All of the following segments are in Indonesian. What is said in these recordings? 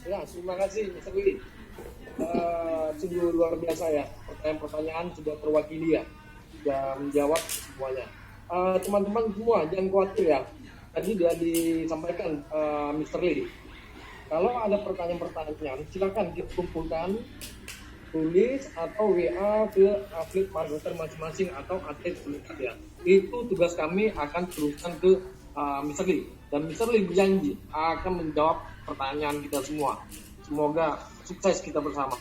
Ya, terima kasih Mr. Willy. Sungguh luar biasa ya, pertanyaan-pertanyaan sudah terwakili ya, sudah menjawab semuanya. Teman-teman semua jangan khawatir ya, tadi sudah disampaikan Mr. Lee. Kalau ada pertanyaan-pertanyaan, silakan kita kumpulkan, tulis atau WA ke atlet marketer masing-masing atau atlet terdekat ya. Itu tugas kami akan teruskan ke Mr. Lee. Dan Mr. Lee berjanji akan menjawab pertanyaan kita semua. Semoga sukses kita bersama.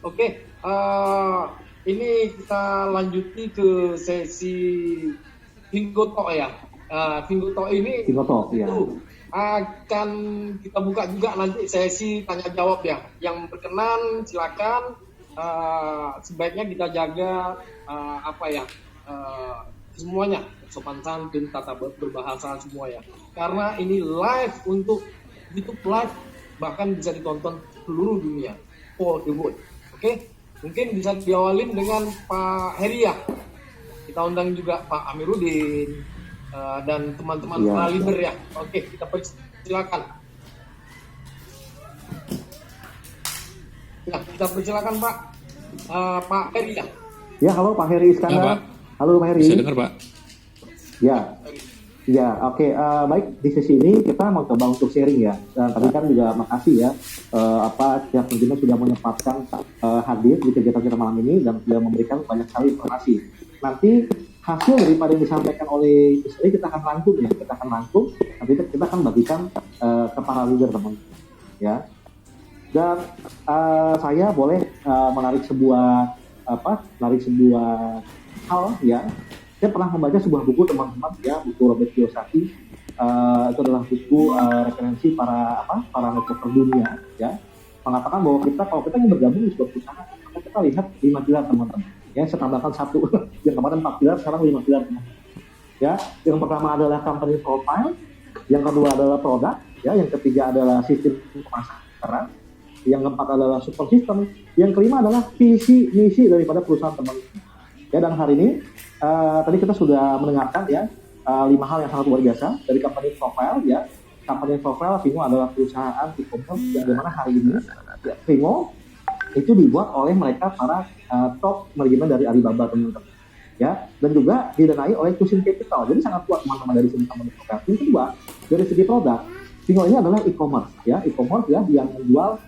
Oke, ini kita lanjuti ke sesi Bingo Talk ya. Bingo Talk ini itu akan kita buka juga nanti sesi tanya jawab ya. Yang berkenan silakan. Sebaiknya kita jaga semuanya, sopan santun, tata berbahasa semua ya. Karena ini live untuk YouTube live, bahkan bisa ditonton seluruh dunia, all the world. Oke, mungkin bisa diawalin dengan Pak Heri ya. Kita undang juga Pak Amiruddin dan teman-teman Praliber ya. Oke, kita persilakan. Ya, kita persilakan Pak. Pak Heri ya. Ya, halo Pak Heri Iskandar. Ya, halo Pak Heri. Bisa dengar Pak? Ya, oke. Baik, di sesi ini kita mau coba untuk sharing ya. Dan tadi kan juga makasih ya, pihak pengguna sudah menyempatkan hadir di kegiatan kita malam ini dan sudah memberikan banyak sekali informasi. Nanti hasil daripada yang disampaikan oleh istri kita akan rangkum ya, nanti kita akan bagikan ke para leader teman-teman ya. Dan saya boleh menarik sebuah hal ya. Saya pernah membaca sebuah buku teman-teman ya, buku Robert Kiyosaki. Itu adalah buku referensi para networker dunia ya, mengatakan bahwa kalau kita ingin bergabung di sebuah perusahaan, maka kita lihat 5 pilar teman-teman ya. Saya tambahkan 1 yang kemarin 4 pilar, sekarang 5 pilar teman-teman ya. Yang pertama adalah company profile, yang kedua adalah produk ya, yang ketiga adalah sistem pemasaran, yang keempat adalah support system, yang kelima adalah visi misi daripada perusahaan teman-teman ya. Dan hari ini tadi kita sudah mendengarkan ya 5 hal yang sangat luar biasa dari company profile ya. Company profile Vingo adalah perusahaan e-commerce yang dimana hari ini ya, Vingo itu dibuat oleh mereka para top manajemen dari Alibaba teman-teman ya, dan juga didanai oleh Cushing Capital. Jadi sangat kuat teman-teman dari segi company profile. Yang kedua, dari segi produk, Vingo ini adalah e-commerce ya, yang menjual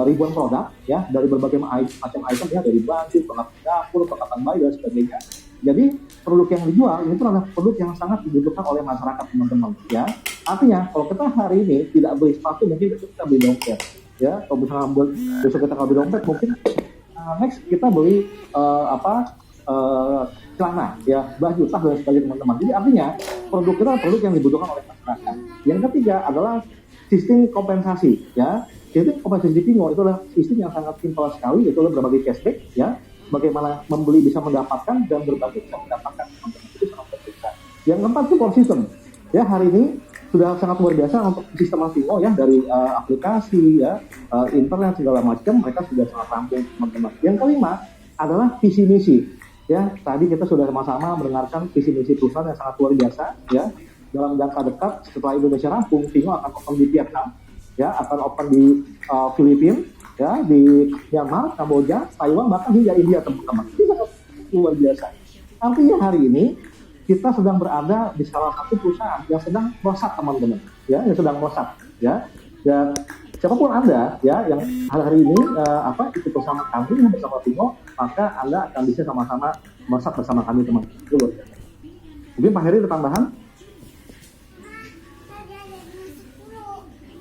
ribuan produk ya, dari berbagai macam item ya, dari baju, perlengkapan dapur, perlengkapan bayi dan sebagainya. Jadi produk yang dijual ini adalah produk yang sangat dibutuhkan oleh masyarakat teman-teman ya. Artinya kalau kita hari ini tidak beli sepatu, mungkin besok kita beli dompet ya. Kalau misalnya besok kita beli dompet, mungkin next kita beli celana ya, baju, tas dan sebagainya teman-teman. Jadi artinya produk kita adalah produk yang dibutuhkan oleh masyarakat. Yang ketiga adalah sistem kompensasi ya. Sistem kompensasi Vingo itu adalah sistem yang sangat simpel sekali, itu adalah berbagai cashback ya. Bagaimana membeli bisa mendapatkan dan berbagi bisa mendapatkan, itu sangat berbeda. Yang keempat itu core system ya. Hari ini sudah sangat luar biasa untuk sistem Vingo ya, dari aplikasi ya, internet segala macam, mereka sudah sangat rampung teman-teman. Yang kelima adalah visi misi ya. Tadi kita sudah sama-sama mendengarkan visi misi perusahaan yang sangat luar biasa ya. Dalam jangka dekat setelah Indonesia rampung, Vingo akan open di Vietnam ya, akan open di Filipina ya, di Myanmar, Kamboja, Taiwan, bahkan hingga India teman-teman. Itu sangat luar biasa. Artinya hari ini kita sedang berada di salah satu perusahaan yang sedang melesat teman-teman ya, ya. Dan siapapun Anda ya yang hari ini ikut bersama kami bersama Vingo, maka Anda akan bisa sama-sama melesat bersama kami teman-teman. Itu luar biasa. Mungkin Pak Heri ada tambahan?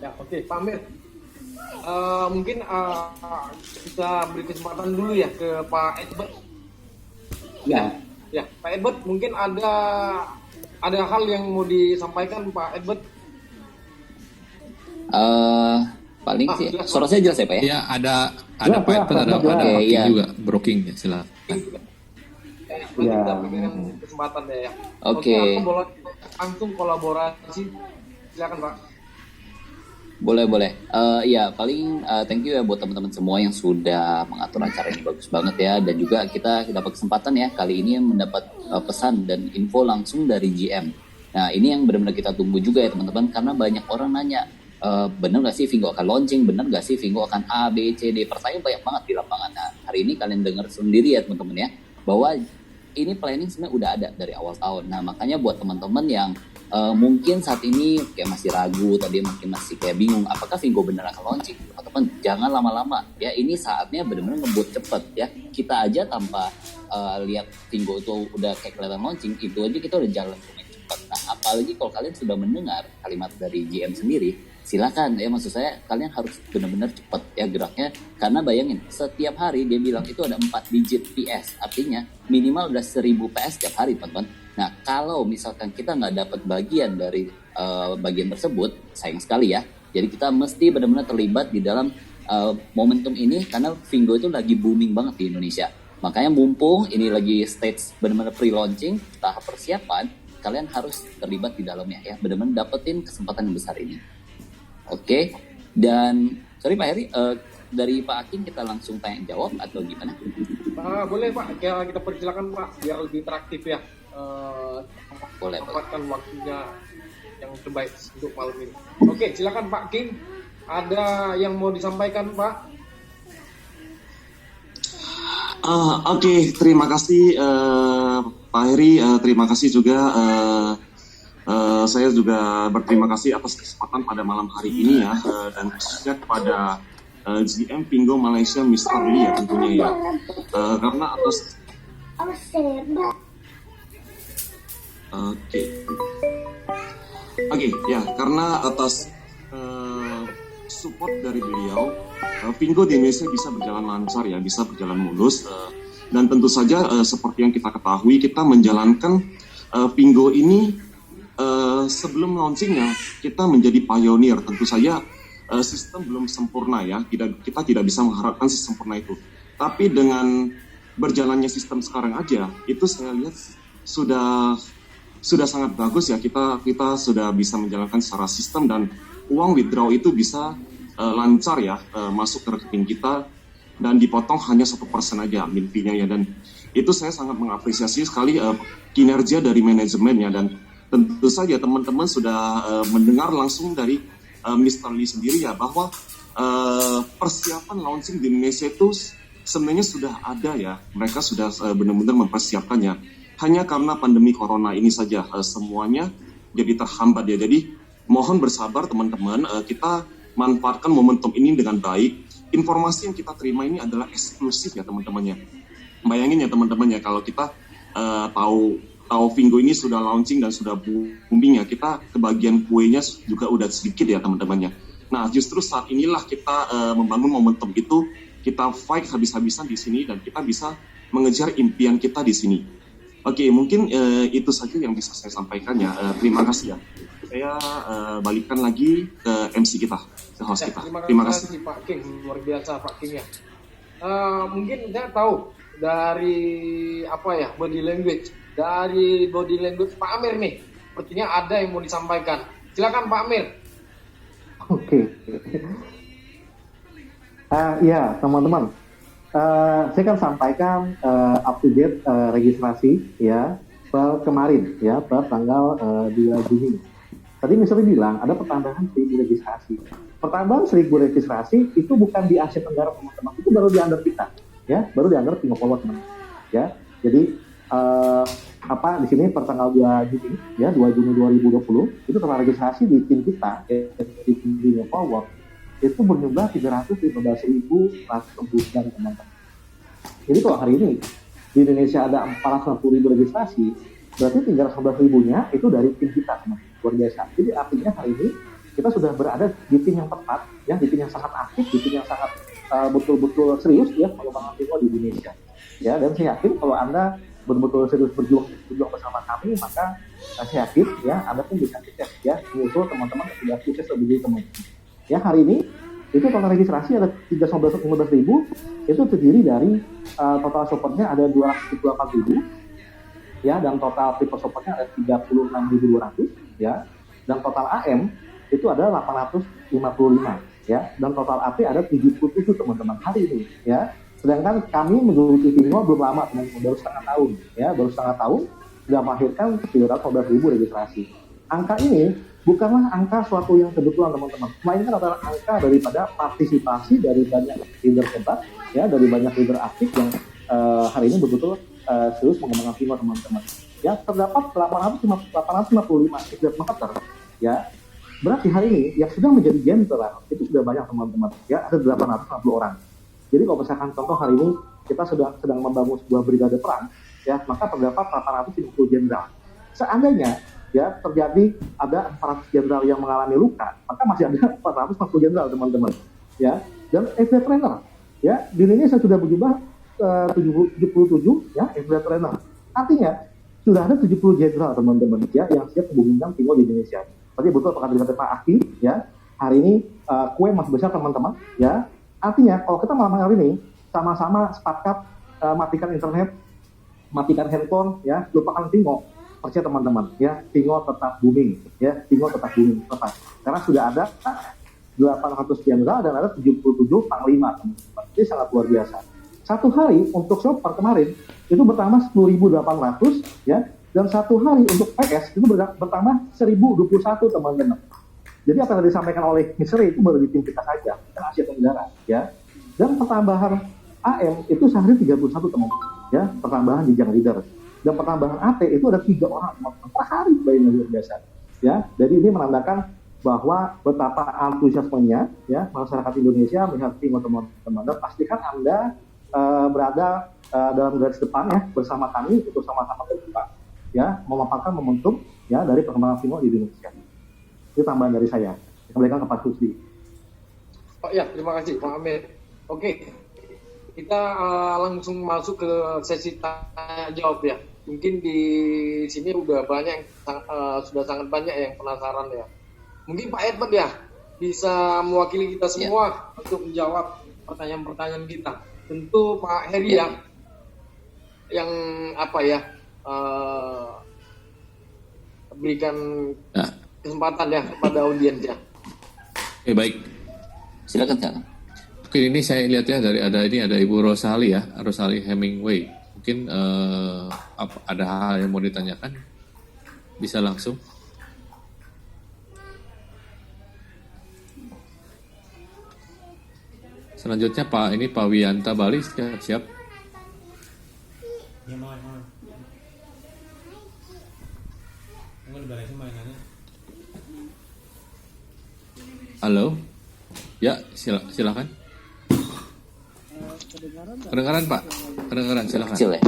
Ya, oke, Pak Amir. Mungkin kita beri kesempatan dulu ya ke Pak Edward. Ya, Pak Edward, mungkin ada hal yang mau disampaikan Pak Edward. Paling sih suara saya jelas ya Pak ya? Ya, ada Pak Edward, ada Pak juga broking ya, silakan. Kita berikan kesempatan ya. Oke. Aku boleh langsung kolaborasi, silakan Pak. Boleh. Ya paling thank you ya buat teman-teman semua yang sudah mengatur acara ini, bagus banget ya. Dan juga kita dapat kesempatan ya kali ini mendapat pesan dan info langsung dari GM. Nah ini yang benar-benar kita tunggu juga ya teman-teman, karena banyak orang nanya bener nggak sih Vingo akan launching, bener nggak sih Vingo akan A, B, C, D, pertanyaan banyak banget di lapangan. Nah, hari ini kalian dengar sendiri ya teman-teman ya, bahwa ini planning sebenarnya udah ada dari awal tahun. Nah, makanya buat teman-teman yang mungkin saat ini kayak masih ragu, tadi mungkin masih kayak bingung, apakah Vingo bener akan launching? Teman-teman, jangan lama-lama ya, ini saatnya benar-benar ngebut cepet ya. Kita aja tanpa lihat Vingo itu udah kayak kelihatan launching, itu aja kita udah jalan lumayan cepat. Nah, apalagi kalau kalian sudah mendengar kalimat dari GM sendiri, silakan ya, maksud saya kalian harus benar-benar cepat ya geraknya, karena bayangin setiap hari dia bilang itu ada 4 digit PS, artinya minimal udah 1000 PS setiap hari teman-teman. Nah, kalau misalkan kita nggak dapat bagian dari bagian tersebut, sayang sekali ya. Jadi kita mesti benar-benar terlibat di dalam momentum ini, karena Vingo itu lagi booming banget di Indonesia. Makanya mumpung ini lagi stage benar-benar pre-launching, tahap persiapan, kalian harus terlibat di dalamnya ya, benar-benar dapetin kesempatan yang besar ini. Oke, dan sorry Pak Heri, dari Pak Akin kita langsung tanya jawab atau gimana? Boleh Pak, kita persilakan Pak, biar lebih interaktif ya. Boleh. Tempatkan waktunya yang terbaik untuk malam ini. Oke, silakan Pak King. Ada yang mau disampaikan Pak? Oke, terima kasih Pak Heri, terima kasih juga. Saya juga berterima kasih atas kesempatan pada malam hari ini ya, dan khususnya kepada GM Vingo Malaysia Mr. Lee ya tentunya ya, karena atas karena atas support dari beliau, Vingo di Indonesia bisa berjalan lancar ya, bisa berjalan mulus, dan tentu saja seperti yang kita ketahui, kita menjalankan Vingo ini sebelum launchingnya kita menjadi pionir. Tentu saja sistem belum sempurna ya, kita tidak bisa mengharapkan sesempurna itu, tapi dengan berjalannya sistem sekarang aja itu saya lihat sudah sangat bagus ya. Kita sudah bisa menjalankan secara sistem, dan uang withdraw itu bisa lancar ya, masuk ke rekening kita dan dipotong hanya 1% aja admin fee-nya ya, dan itu saya sangat mengapresiasi sekali kinerja dari manajemen ya. Dan tentu saja teman-teman sudah mendengar langsung dari Mr. Lee sendiri ya, bahwa persiapan launching di Indonesia itu sebenarnya sudah ada ya. Mereka sudah benar-benar mempersiapkannya. Hanya karena pandemi corona ini saja semuanya jadi terhambat ya. Jadi mohon bersabar teman-teman, kita manfaatkan momentum ini dengan baik. Informasi yang kita terima ini adalah eksklusif ya teman-temannya. Bayangin ya teman-teman ya, kalau kita tahu Vingo ini sudah launching dan sudah booming ya, kita kebagian kuenya juga udah sedikit ya teman-temannya. Nah, justru saat inilah kita membangun momentum itu, kita fight habis-habisan di sini dan kita bisa mengejar impian kita di sini. Oke, mungkin itu saja yang bisa saya sampaikan ya. Terima kasih ya. Saya balikkan lagi ke MC kita, ke host kita. Terima kasih Pak King, luar biasa Pak King ya. Mungkin saya tahu dari body language. Dari body language Pak Amir nih, sepertinya ada yang mau disampaikan. Silakan Pak Amir. Oke. Ya teman-teman, saya akan sampaikan up to date registrasi ya per kemarin ya, per tanggal 2 Juni. Tadi misalnya bilang ada pertambahan 1000 registrasi. Pertambahan 1000 registrasi itu bukan di Asia Tenggara teman-teman, itu baru di under kita ya, baru di under Vingo Forward teman-teman ya. Jadi di sini per tanggal 2 Juni ya, 2 Juni 2020 itu total registrasi di tim kita di tim Vingo Forward itu berjumlah 315.169 teman-teman. Jadi kalau hari ini di Indonesia ada 460.000 registrasi, berarti 311.000-nya itu dari tim kita teman-teman. Luar biasa. Jadi artinya hari ini kita sudah berada di tim yang tepat ya, di tim yang sangat aktif, di tim yang sangat betul-betul serius ya pengembangan Vingo di Indonesia ya. Dan saya yakin kalau Anda betul-betul serius berjuang bersama kami, maka saya yakin ya Anda pun bisa sukses ya, menyusul teman-teman yang sudah sukses lebih dari teman-teman. Ya, hari ini itu total registrasi ada 315.000, itu terdiri dari total supportnya ada 224.000 ya, dan total triple supportnya ada 36.200 ya, dan total AM itu ada 855 ya, dan total AP ada 77 teman-teman hari ini ya. Sedangkan kami menggeluti Vingo belum lama teman-teman, baru setengah tahun ya, baru setengah tahun sudah melahirkan 315.000 registrasi. Angka ini bukanlah angka suatu yang kebetulan teman-teman, melainkan adalah angka daripada partisipasi dari banyak leader hebat, ya, dari banyak leader aktif yang hari ini betul-betul serius mengembangkan FINGO teman-teman. Ya, terdapat 855 atlet marketer, ya. Berarti hari ini yang sudah menjadi jenderal itu sudah banyak teman-teman, ya, ada 860 orang. Jadi kalau misalkan contoh hari ini kita sedang membangun sebuah brigade perang, ya, maka terdapat 850 jenderal. Seandainya ya terjadi ada 400 jenderal yang mengalami luka, maka masih ada 440 jenderal teman-teman, ya. Dan FD trainer, ya, di Indonesia sudah berjumlah 77 ya FD trainer. Artinya sudah ada 70 jenderal teman-teman, ya, yang siap membungkam FINGO di Indonesia. Tadi betul apa dikatakan Pak Aki, ya, hari ini kue masih besar teman-teman, ya. Artinya kalau kita malam hari ini sama-sama sepakat matikan internet, matikan handphone, ya, lupakan FINGO. Percaya teman-teman, ya, FINGO tetap booming, ya, FINGO tetap booming, tetap. Karena sudah ada 800 jenderal dan ada 77 panglima, teman-teman. Ini sangat luar biasa. Satu hari untuk shopper kemarin itu bertambah 10.800, ya, dan satu hari untuk PS itu bertambah 1.021 teman-teman. Jadi apa yang disampaikan oleh Mr. itu baru di tim kita saja, kita Asia Tenggara, ya. Dan pertambahan AM itu sehari 31 teman-teman, ya, pertambahan jenjang leader. Dan pertambahan AT itu ada 3 orang per hari, luar biasa, ya. Jadi ini menandakan bahwa betapa antusiasmenya, ya, masyarakat Indonesia melihat FINGO teman-teman. Dan pastikan Anda berada dalam garis depan, ya, bersama kami untuk sama-sama terbuka, ya, memaparkan momentum, ya, dari perkembangan FINGO di Indonesia. Itu tambahan dari saya. Kembalikan ke Pak Susdi. Oh ya, terima kasih Pak Amir. Oke, kita langsung masuk ke sesi tanya jawab, ya. Mungkin di sini udah banyak, sudah sangat banyak yang penasaran, ya. Mungkin Pak Edmund, ya, bisa mewakili kita semua untuk menjawab pertanyaan-pertanyaan kita. Tentu Pak Heri, ya, yang apa, ya, berikan kesempatan, ya, kepada audiens, ya. Oke, baik. Silakan Kak. Oke, ini saya lihat ya ada Ibu Rosali, ya, Rosali Hemingway. Mungkin ada hal yang mau ditanyakan, bisa langsung. Selanjutnya Pak Wiyanta Bali, siap. Halo, ya, silakan. Kedengaran Pak, kedengaran, silakan. Kecil, ya?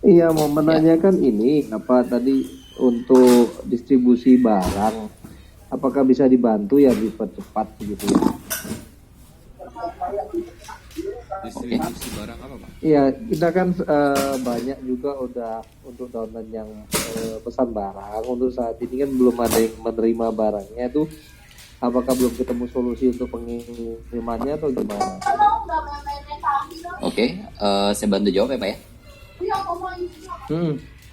Iya, mau menanyakan ini apa tadi untuk distribusi barang, apakah bisa dibantu ya dipercepat begitu ya? Distribusi barang apa Pak? Iya, kita kan banyak juga udah untuk download yang pesan barang. Untuk saat ini kan belum ada yang menerima barangnya tuh. Apakah belum ketemu solusi untuk pengirimannya atau gimana? Oke, saya bantu jawab ya Pak, ya.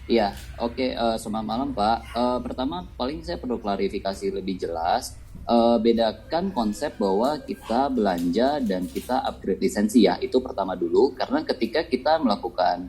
Iya, oke. Selamat malam Pak. Pertama, paling saya perlu klarifikasi lebih jelas. Bedakan konsep bahwa kita belanja dan kita upgrade lisensi, ya. Itu pertama dulu, karena ketika kita melakukan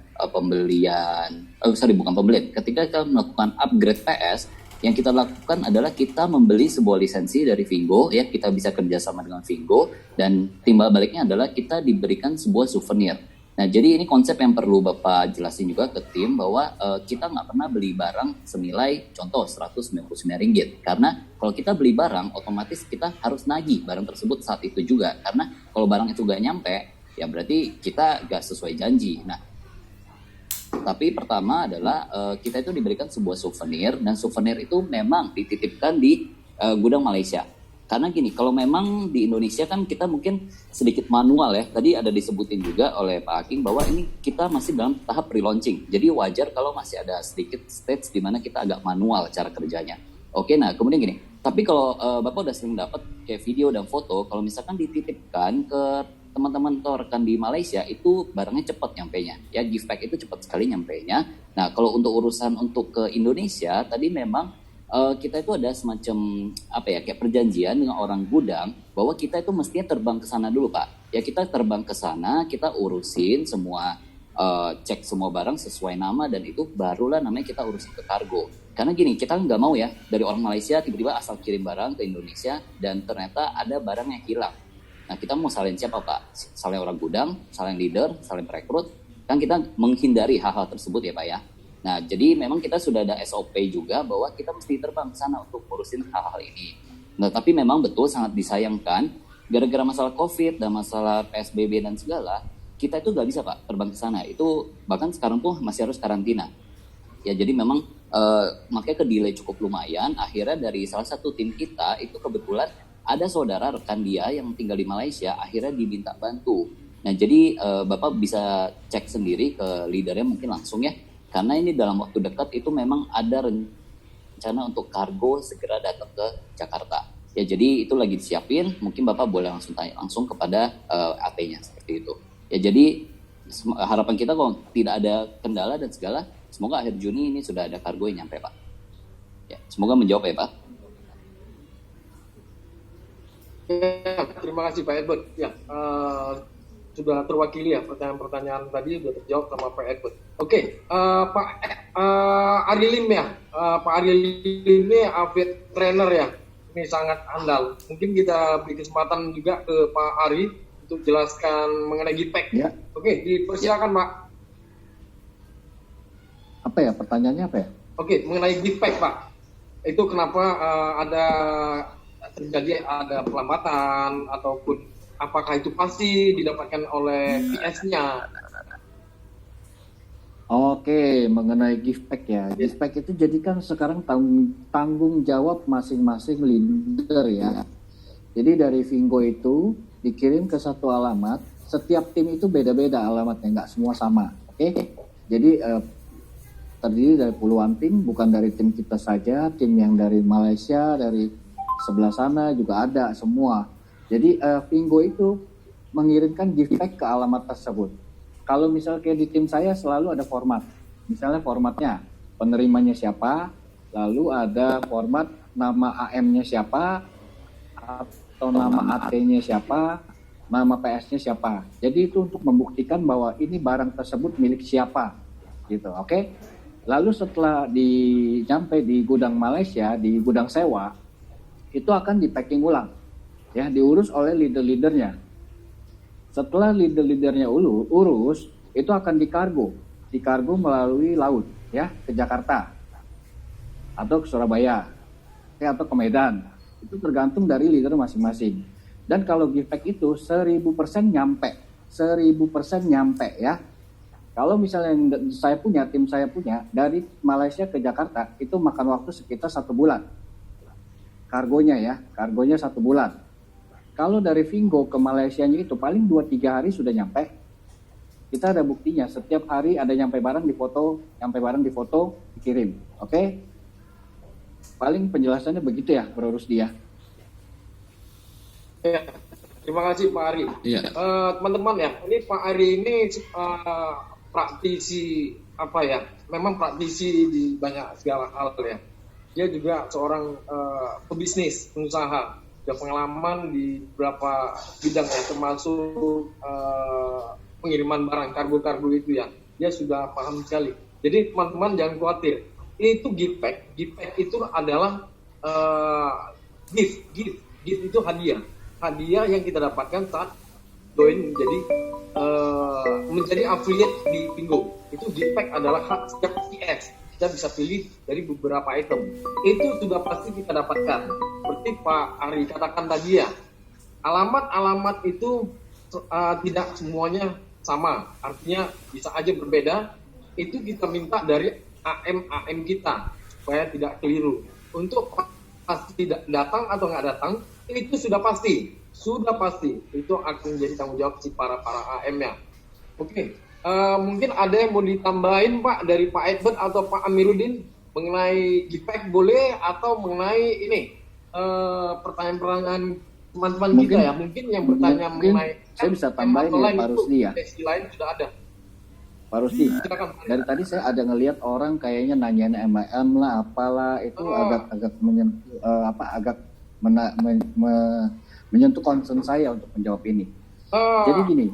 ketika kita melakukan upgrade PS, yang kita lakukan adalah kita membeli sebuah lisensi dari FINGO, ya, kita bisa kerjasama dengan FINGO, dan timbal baliknya adalah kita diberikan sebuah souvenir. Nah, jadi ini konsep yang perlu Bapak jelasin juga ke tim, bahwa kita nggak pernah beli barang senilai contoh Rp199, karena kalau kita beli barang, otomatis kita harus nagih barang tersebut saat itu juga, karena kalau barang itu nggak nyampe, ya berarti kita nggak sesuai janji. Nah, tapi pertama adalah kita itu diberikan sebuah souvenir, dan souvenir itu memang dititipkan di gudang Malaysia. Karena gini, kalau memang di Indonesia kan kita mungkin sedikit manual, ya. Tadi ada disebutin juga oleh Pak Hakim bahwa ini kita masih dalam tahap pre-launching. Jadi wajar kalau masih ada sedikit stage di mana kita agak manual cara kerjanya. Oke, nah kemudian gini. Tapi kalau Bapak udah sering dapat kayak video dan foto, kalau misalkan dititipkan ke teman-teman atau rekan di Malaysia, itu barangnya cepat nyampenya, ya, gift pack itu cepat sekali nyampenya. Nah, kalau untuk urusan untuk ke Indonesia, tadi memang kita itu ada semacam kayak perjanjian dengan orang gudang bahwa kita itu mestinya terbang ke sana dulu, Pak. Ya, kita terbang ke sana, kita urusin semua, cek semua barang sesuai nama, dan itu barulah namanya kita urusin ke kargo. Karena gini, kita nggak mau ya dari orang Malaysia tiba-tiba asal kirim barang ke Indonesia dan ternyata ada barang yang hilang. Nah, kita mau salin siapa Pak? Salin orang gudang, salin leader, salin perekrut. Kan kita menghindari hal-hal tersebut ya Pak ya. Nah, jadi memang kita sudah ada SOP juga bahwa kita mesti terbang ke sana untuk ngurusin hal-hal ini. Nah, tapi memang betul sangat disayangkan gara-gara masalah COVID dan masalah PSBB dan segala, kita itu nggak bisa Pak terbang ke sana. Itu bahkan sekarang tuh masih harus karantina. Ya, jadi memang makanya ke-delay cukup lumayan. Akhirnya dari salah satu tim kita itu kebetulan ada saudara rekan dia yang tinggal di Malaysia, akhirnya diminta bantu. Nah, jadi Bapak bisa cek sendiri ke leadernya mungkin langsung ya. Karena ini dalam waktu dekat itu memang ada rencana untuk kargo segera datang ke Jakarta. Ya, jadi itu lagi disiapin. Mungkin Bapak boleh langsung tanya langsung kepada AT-nya seperti itu. Ya, jadi harapan kita kalau tidak ada kendala dan segala, semoga akhir Juni ini sudah ada kargo yang nyampe Pak. Ya, semoga menjawab ya Pak. Ya, terima kasih Pak Edward. Ya, sudah terwakili ya pertanyaan-pertanyaan tadi sudah terjawab sama Pak Edward. Oke, Pak Ari Lim ya, Pak Ari Lim ini atlet trainer ya, ini sangat andal. Mungkin kita beri kesempatan juga ke Pak Ari untuk jelaskan mengenai GPEC. Ya. Oke, dipersilakan Pak. Apa ya pertanyaannya apa ya? Oke, mengenai GPEC Pak, itu kenapa terjadi ada pelambatan ataupun apakah itu pasti didapatkan oleh PS-nya? Oke, mengenai gift-pack ya. Gift-pack itu jadi kan sekarang tanggung jawab masing-masing leader ya. Jadi dari Vingo itu dikirim ke satu alamat, setiap tim itu beda-beda alamatnya, nggak semua sama. Oke, jadi terdiri dari puluhan tim, bukan dari tim kita saja, tim yang dari Malaysia, dari sebelah sana juga ada semua. Jadi Vingo itu mengirimkan gift pack ke alamat tersebut. Kalau misal kayak di tim saya selalu ada format. Misalnya formatnya penerimanya siapa, lalu ada format nama AM-nya siapa, atau nama AT-nya siapa, nama PS-nya siapa. Jadi itu untuk membuktikan bahwa ini barang tersebut milik siapa, gitu. Oke? Lalu setelah sampai di gudang Malaysia, di gudang sewa, itu akan di-packing ulang. Ya, diurus oleh leader-leadernya. Setelah leader-leadernya urus, itu akan dikargo melalui laut, ya, ke Jakarta atau ke Surabaya, ya, atau ke Medan. Itu tergantung dari leader masing-masing. Dan kalau gift pack itu 1000% nyampe, 1000% nyampe ya. Kalau misalnya tim saya punya dari Malaysia ke Jakarta itu makan waktu sekitar 1 bulan. Kargonya 1 bulan. Kalau dari Vingo ke Malaysianya itu paling 2-3 hari sudah nyampe. Kita ada buktinya, setiap hari ada nyampe barang difoto, dikirim. Oke? Paling penjelasannya begitu ya, Bro Rusdi ya. Ya, terima kasih Pak Ari. Iya. Teman-teman ya, ini Pak Ari ini praktisi apa ya? Memang praktisi di banyak segala hal ya. Dia juga seorang pebisnis, pengusaha. Ada pengalaman di beberapa bidang ya, termasuk pengiriman barang, kargo-kargo itu ya. Dia sudah paham sekali. Jadi teman-teman jangan khawatir. Itu gift pack itu adalah gift itu hadiah yang kita dapatkan saat join menjadi affiliate di Vingo. Itu gift pack adalah hak setiap PS. Kita bisa pilih dari beberapa item. Itu sudah pasti kita dapatkan. Seperti Pak Ari katakan tadi ya, alamat itu tidak semuanya sama. Artinya bisa aja berbeda. Itu kita minta dari AM kita supaya tidak keliru. Untuk pasti datang atau nggak datang, itu sudah pasti. Itu akan menjadi tanggung jawab si para AM-nya. Oke. Mungkin ada yang mau ditambahin Pak dari Pak Edward atau Pak Amiruddin mengenai GPEC boleh, atau mengenai ini pertanyaan teman-teman kita ya, mungkin yang bertanya mengenai saya bisa tambahin ya Pak Rusdi ya. Lain sudah ada. Pak Rusdi, Silakan. dari tadi saya ada ngelihat orang kayaknya nanyain MLM lah, apalah itu agak menyentuh concern saya untuk menjawab ini. Jadi gini,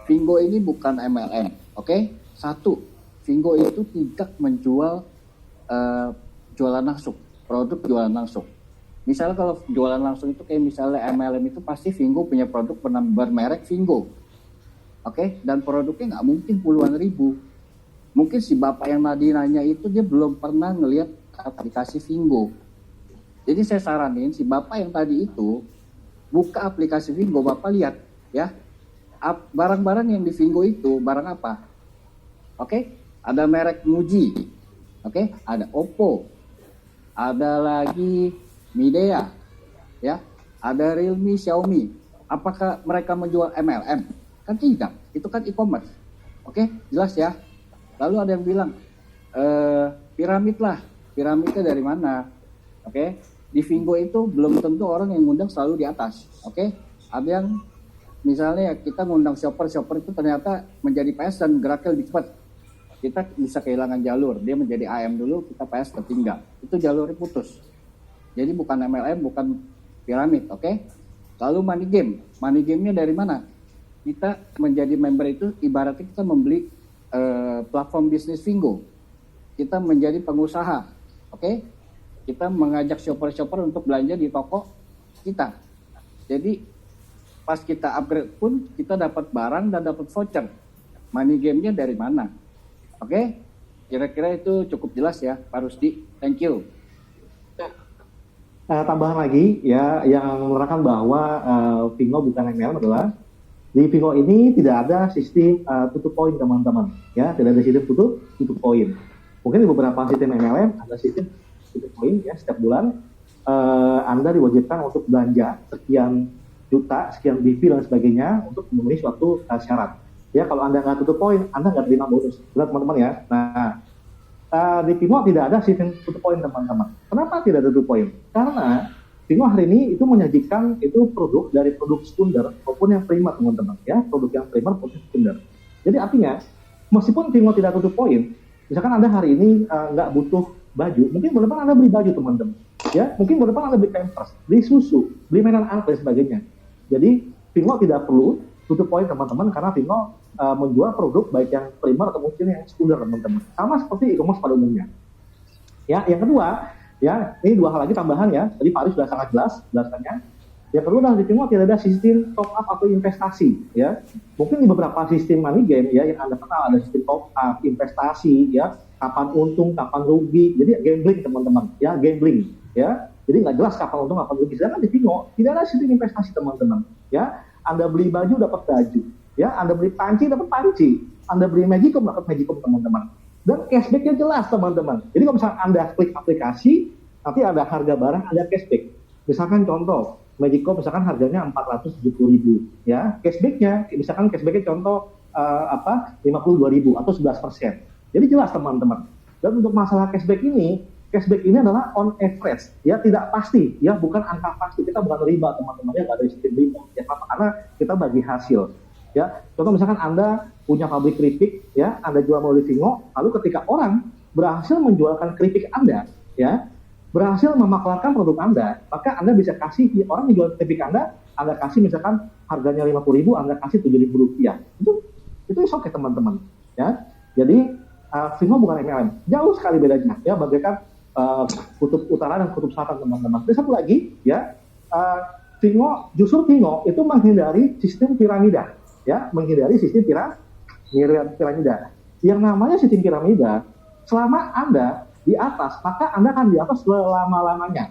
Vingo ini bukan MLM, oke? Satu, Vingo itu tidak menjual jualan langsung, produk jualan langsung. Misalnya kalau jualan langsung itu kayak misalnya MLM itu pasti Vingo punya produk bermerek Vingo. Oke, dan produknya nggak mungkin puluhan ribu. Mungkin si bapak yang tadi nanya itu dia belum pernah ngelihat aplikasi Vingo. Jadi saya saranin si bapak yang tadi itu buka aplikasi Vingo, bapak lihat ya. Barang-barang yang di Vingo itu barang apa? Oke, ada merek Muji. Oke, ada Oppo. Ada lagi Midea. Ya, ada Realme, Xiaomi. Apakah mereka menjual MLM? Kan tidak, itu kan e-commerce. Oke, jelas ya. Lalu ada yang bilang, piramid lah. Piramidnya dari mana? Oke, di Vingo itu belum tentu orang yang ngundang selalu di atas. Oke, ada yang misalnya kita ngundang shopper itu ternyata menjadi PS dan geraknya lebih cepat. Kita bisa kehilangan jalur. Dia menjadi AM dulu, kita PS tertinggal. Itu jalurnya putus. Jadi bukan MLM, bukan piramid, oke? Lalu money game. Money game-nya dari mana? Kita menjadi member itu ibaratnya kita membeli platform bisnis Vingo. Kita menjadi pengusaha, oke? Kita mengajak shopper-shopper untuk belanja di toko kita. Jadi pas kita upgrade pun kita dapat barang dan dapat voucher. Money game-nya dari mana? Oke? Kira-kira itu cukup jelas ya, Pak Rusdi. Thank you. Tambahan lagi ya yang menerangkan bahwa Vingo bukan MLM adalah di Vingo ini tidak ada sistem tutup poin teman-teman ya, tidak ada sistem tutup poin. Mungkin di beberapa sistem MLM ada sistem tutup poin ya, setiap bulan Anda diwajibkan untuk belanja sekian juta, sekian BV dan sebagainya untuk memenuhi suatu syarat. Ya, kalau Anda nggak tutup poin, Anda nggak terima bonus. Lihat teman-teman ya. Nah, di Vingo tidak ada sistem tutup poin teman-teman. Kenapa tidak ada tutup poin? Karena Vingo hari ini itu menyajikan itu produk dari produk sekunder maupun yang primer teman-teman ya, produk yang primer maupun sekunder. Jadi artinya meskipun Vingo tidak tutup poin, misalkan Anda hari ini nggak butuh baju, mungkin bulan depan Anda beli baju teman-teman. Ya, mungkin bulan depan Anda beli pampers, beli susu, beli mainan anak dan sebagainya. Jadi Vingo tidak perlu tutup poin teman-teman karena Vingo menjual produk baik yang primer atau mungkin yang sekunder teman-teman. Sama seperti e-commerce pada umumnya. Ya, yang kedua, ya ini dua hal lagi tambahan ya. Tadi Pak Aris sudah sangat jelas jelasannya. Yang kedua adalah di Vingo tidak ada sistem top up atau investasi. Ya, mungkin di beberapa sistem money game ya yang Anda kenal ada sistem top up, investasi, ya kapan untung, kapan rugi. Jadi gambling teman-teman. Ya, gambling. Ya, jadi nggak jelas kapan untung, kapan rugi. Sedangkan di Vingo tidak ada sistem investasi teman-teman. Ya, Anda beli baju dapat baju. Ya, Anda beli panci dapat panci, Anda beli Magicom dapat Magicom teman-teman. Dan cashbacknya jelas teman-teman. Jadi kalau misalnya Anda klik aplikasi, nanti ada harga barang, ada cashback. Misalkan contoh, Magicom misalkan harganya 470.000, ya cashbacknya, misalkan cashbacknya contoh 52.000 atau 11%. Jadi jelas teman-teman. Dan untuk masalah cashback ini adalah on average, ya tidak pasti, ya bukan angka pasti. Kita bukan riba teman-teman, ya nggak ada sistem riba. Ya karena kita bagi hasil. Ya, contoh misalkan Anda punya pabrik keripik, ya, Anda jual melalui Vingo, lalu ketika orang berhasil menjualkan keripik Anda, ya, berhasil memaklarkan produk Anda, maka Anda bisa kasih orang yang jual keripik Anda kasih misalkan harganya 50.000, Anda kasih 7.000 rupiah. Itu oke teman-teman, ya. Jadi Vingo bukan MLM, jauh sekali bedanya, ya, bagaikan kutub utara dan kutub selatan teman-teman. Dan satu lagi, ya, Vingo itu menghindari sistem piramida. Ya, menghindari sistem piramida. Yang namanya sistem piramida, selama Anda di atas, maka Anda akan di atas selama-lamanya.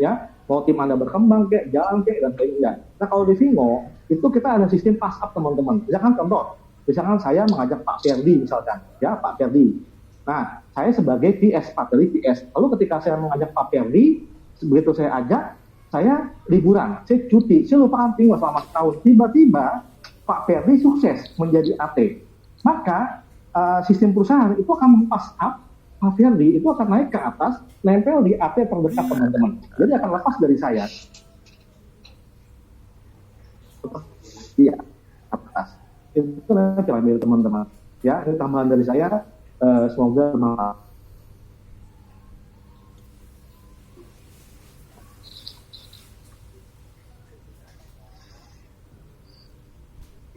Ya, mau tim Anda berkembang kayak jalan kayak dan sebagainya. Nah, kalau di Vingo itu kita ada sistem pass up teman-teman. Misalkan saya mengajak Pak Ferdi misalkan, ya Pak Ferdi. Nah, saya sebagai PS, Pak Ferdi PS. Lalu ketika saya mengajak Pak Ferdi, begitu saya ajak, saya liburan, saya cuti, saya lupakan Vingo selama setahun. Tiba-tiba Pak Ferdi sukses menjadi AT, maka sistem perusahaan itu akan mempas up Pak Ferdi itu akan naik ke atas, nempel di AT terdekat teman-teman. Jadi akan lepas dari saya. Iya, atas. Itu nanti ambil teman-teman. Ya, ini tambahan dari saya. Semoga bermanfaat.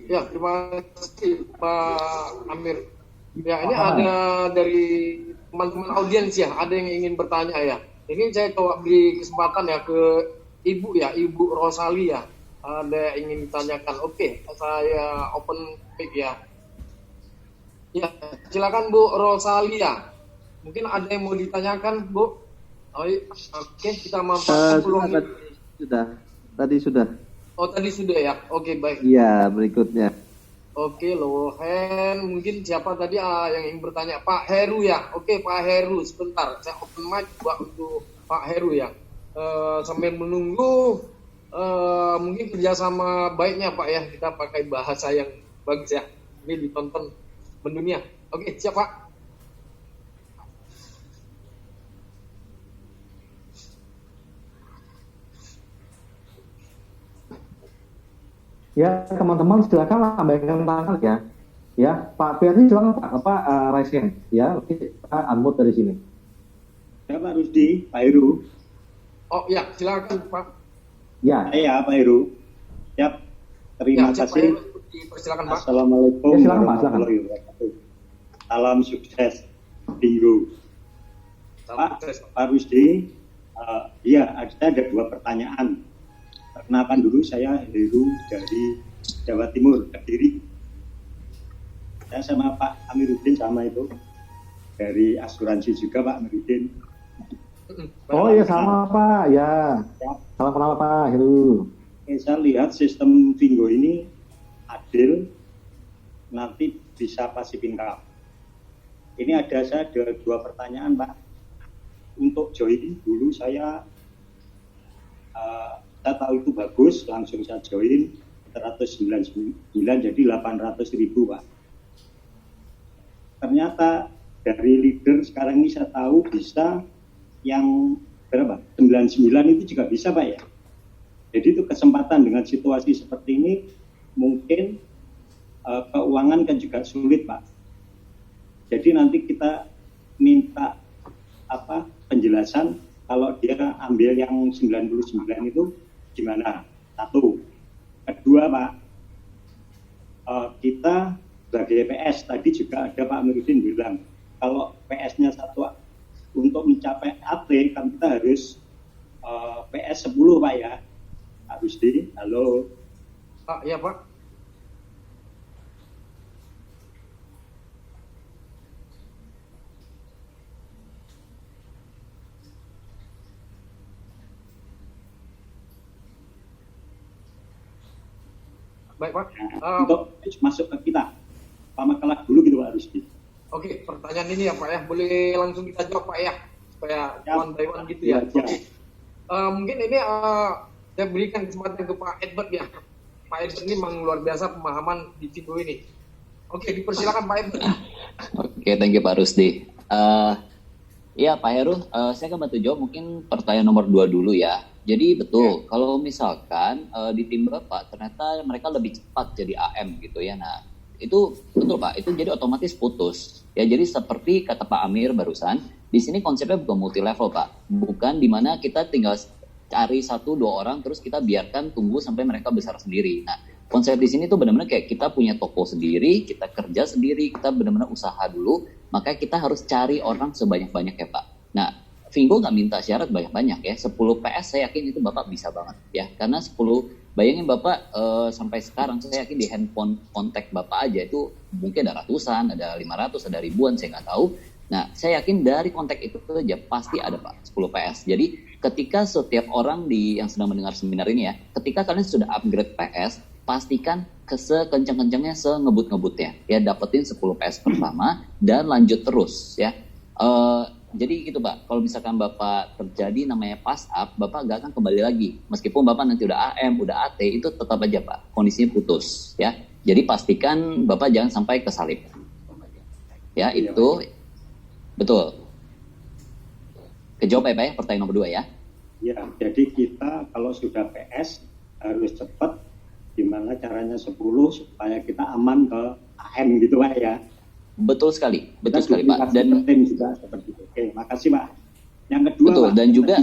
Ya, terima kasih Pak Amir. Ya, ini ada dari teman-teman audiens ya, ada yang ingin bertanya ya. Ini saya coba beri kesempatan ya ke Ibu Rosalia. Ada yang ingin ditanyakan. Oke, saya open mic ya. Ya, silakan Bu Rosalia. Mungkin ada yang mau ditanyakan, Bu. Oke, kita manfaatkan peluang ini. Tadi sudah. Oh, tadi sudah ya. Oke, baik. Iya, berikutnya. Oke, Lohen, mungkin siapa tadi yang ingin bertanya? Pak Heru ya. Oke, Pak Heru, sebentar. Saya open mic buat untuk Pak Heru ya. Sambil menunggu, mungkin kerjasama baiknya Pak ya. Kita pakai bahasa yang bagus ya. Ini ditonton mendunia. Oke, siap Pak. Ya, teman-teman silakan lambaikan tangan ya. Ya, Pak Ferdi silakan Pak, raise hand ya. Oke, kita unmute dari sini. Ya Pak Rusdi, Pak Heru. Oh ya, silakan Pak. Ya. Saya Pak Heru. Siap. Terima Ya, kasih. Silakan Pak. Assalamualaikum Ya, silakan, Pak, warahmatullahi wabarakatuh. Salam sukses Bingo. Pak Rusdi, iya ada dua pertanyaan. Perkenalkan dulu, saya Heru dari Jawa Timur, Kediri. Saya sama Pak Amiruddin sama itu dari asuransi juga Pak Amiruddin. Oh iya sama Pak, ya. Salam kenal Pak Heru. Saya lihat sistem Bingo ini adil, nanti bisa pasif income. Ini saya ada dua pertanyaan Pak. Untuk join dulu saya tahu itu bagus, langsung saya join 199 jadi 800.000 Pak. Ternyata dari leader sekarang ini saya tahu bisa yang berapa? 99 itu juga bisa Pak ya. Jadi itu kesempatan dengan situasi seperti ini mungkin keuangan kan juga sulit Pak. Jadi nanti kita minta penjelasan kalau dia ambil yang 99 itu gimana? Satu. Kedua Pak, kita sebagai PS tadi juga ada Pak Amiruddin bilang kalau PS-nya satu untuk mencapai AT kan kita harus PS 10 Pak ya. Pak Rusdi, halo. Pak, ya Pak. Baik Pak. Untuk masuk ke kita, pamakalah dulu gitu Pak Rusdi. Oke, pertanyaan ini ya Pak ya, boleh langsung kita jawab Pak ya, supaya one by one gitu ya. Ya. Oke. Mungkin ini saya berikan kesempatan ke Pak Edward ya. Pak Edward ini memang luar biasa pemahaman di Bingo ini. Oke, dipersilakan Pak Edward. Oke, thank you Pak Rusdi. Ya Pak Heru, saya akan bantu jawab mungkin pertanyaan nomor 2 dulu ya. Jadi betul, kalau misalkan di tim Bapak ternyata mereka lebih cepat jadi AM gitu ya. Nah, itu betul Pak, itu jadi otomatis putus. Ya, jadi seperti kata Pak Amir barusan, di sini konsepnya bukan multi level Pak. Bukan di mana kita tinggal cari 1-2 orang terus kita biarkan tunggu sampai mereka besar sendiri. Nah, konsep di sini tuh benar-benar kayak kita punya toko sendiri, kita kerja sendiri, kita benar-benar usaha dulu, maka kita harus cari orang sebanyak-banyaknya Pak. Nah, Vingo nggak minta syarat banyak-banyak ya, 10 PS saya yakin itu Bapak bisa banget ya, karena 10, bayangin Bapak sampai sekarang saya yakin di handphone kontak Bapak aja itu mungkin ada ratusan, ada 500, ada ribuan, saya nggak tahu. Nah, saya yakin dari kontak itu aja pasti ada Pak, 10 PS. Jadi ketika setiap orang yang sedang mendengar seminar ini ya, ketika kalian sudah upgrade PS, pastikan sekencang-kencangnya, sengebut-ngebutnya ya, dapetin 10 PS pertama dan lanjut terus ya. Jadi gitu Pak, kalau misalkan Bapak terjadi namanya pass up, Bapak gak akan kembali lagi. Meskipun Bapak nanti udah AM, udah AT, itu tetap aja Pak, kondisinya putus ya. Jadi pastikan Bapak jangan sampai kesalip. Ya, itu betul. Kejawab ya Pak ya, pertanyaan nomor 2 ya. Ya, jadi kita kalau sudah PS harus cepat. Gimana caranya 10 supaya kita aman ke AM gitu Pak ya. Betul sekali Pak. Dan juga seperti itu. Oke, makasih Pak. Yang kedua betul, Pak, dan juga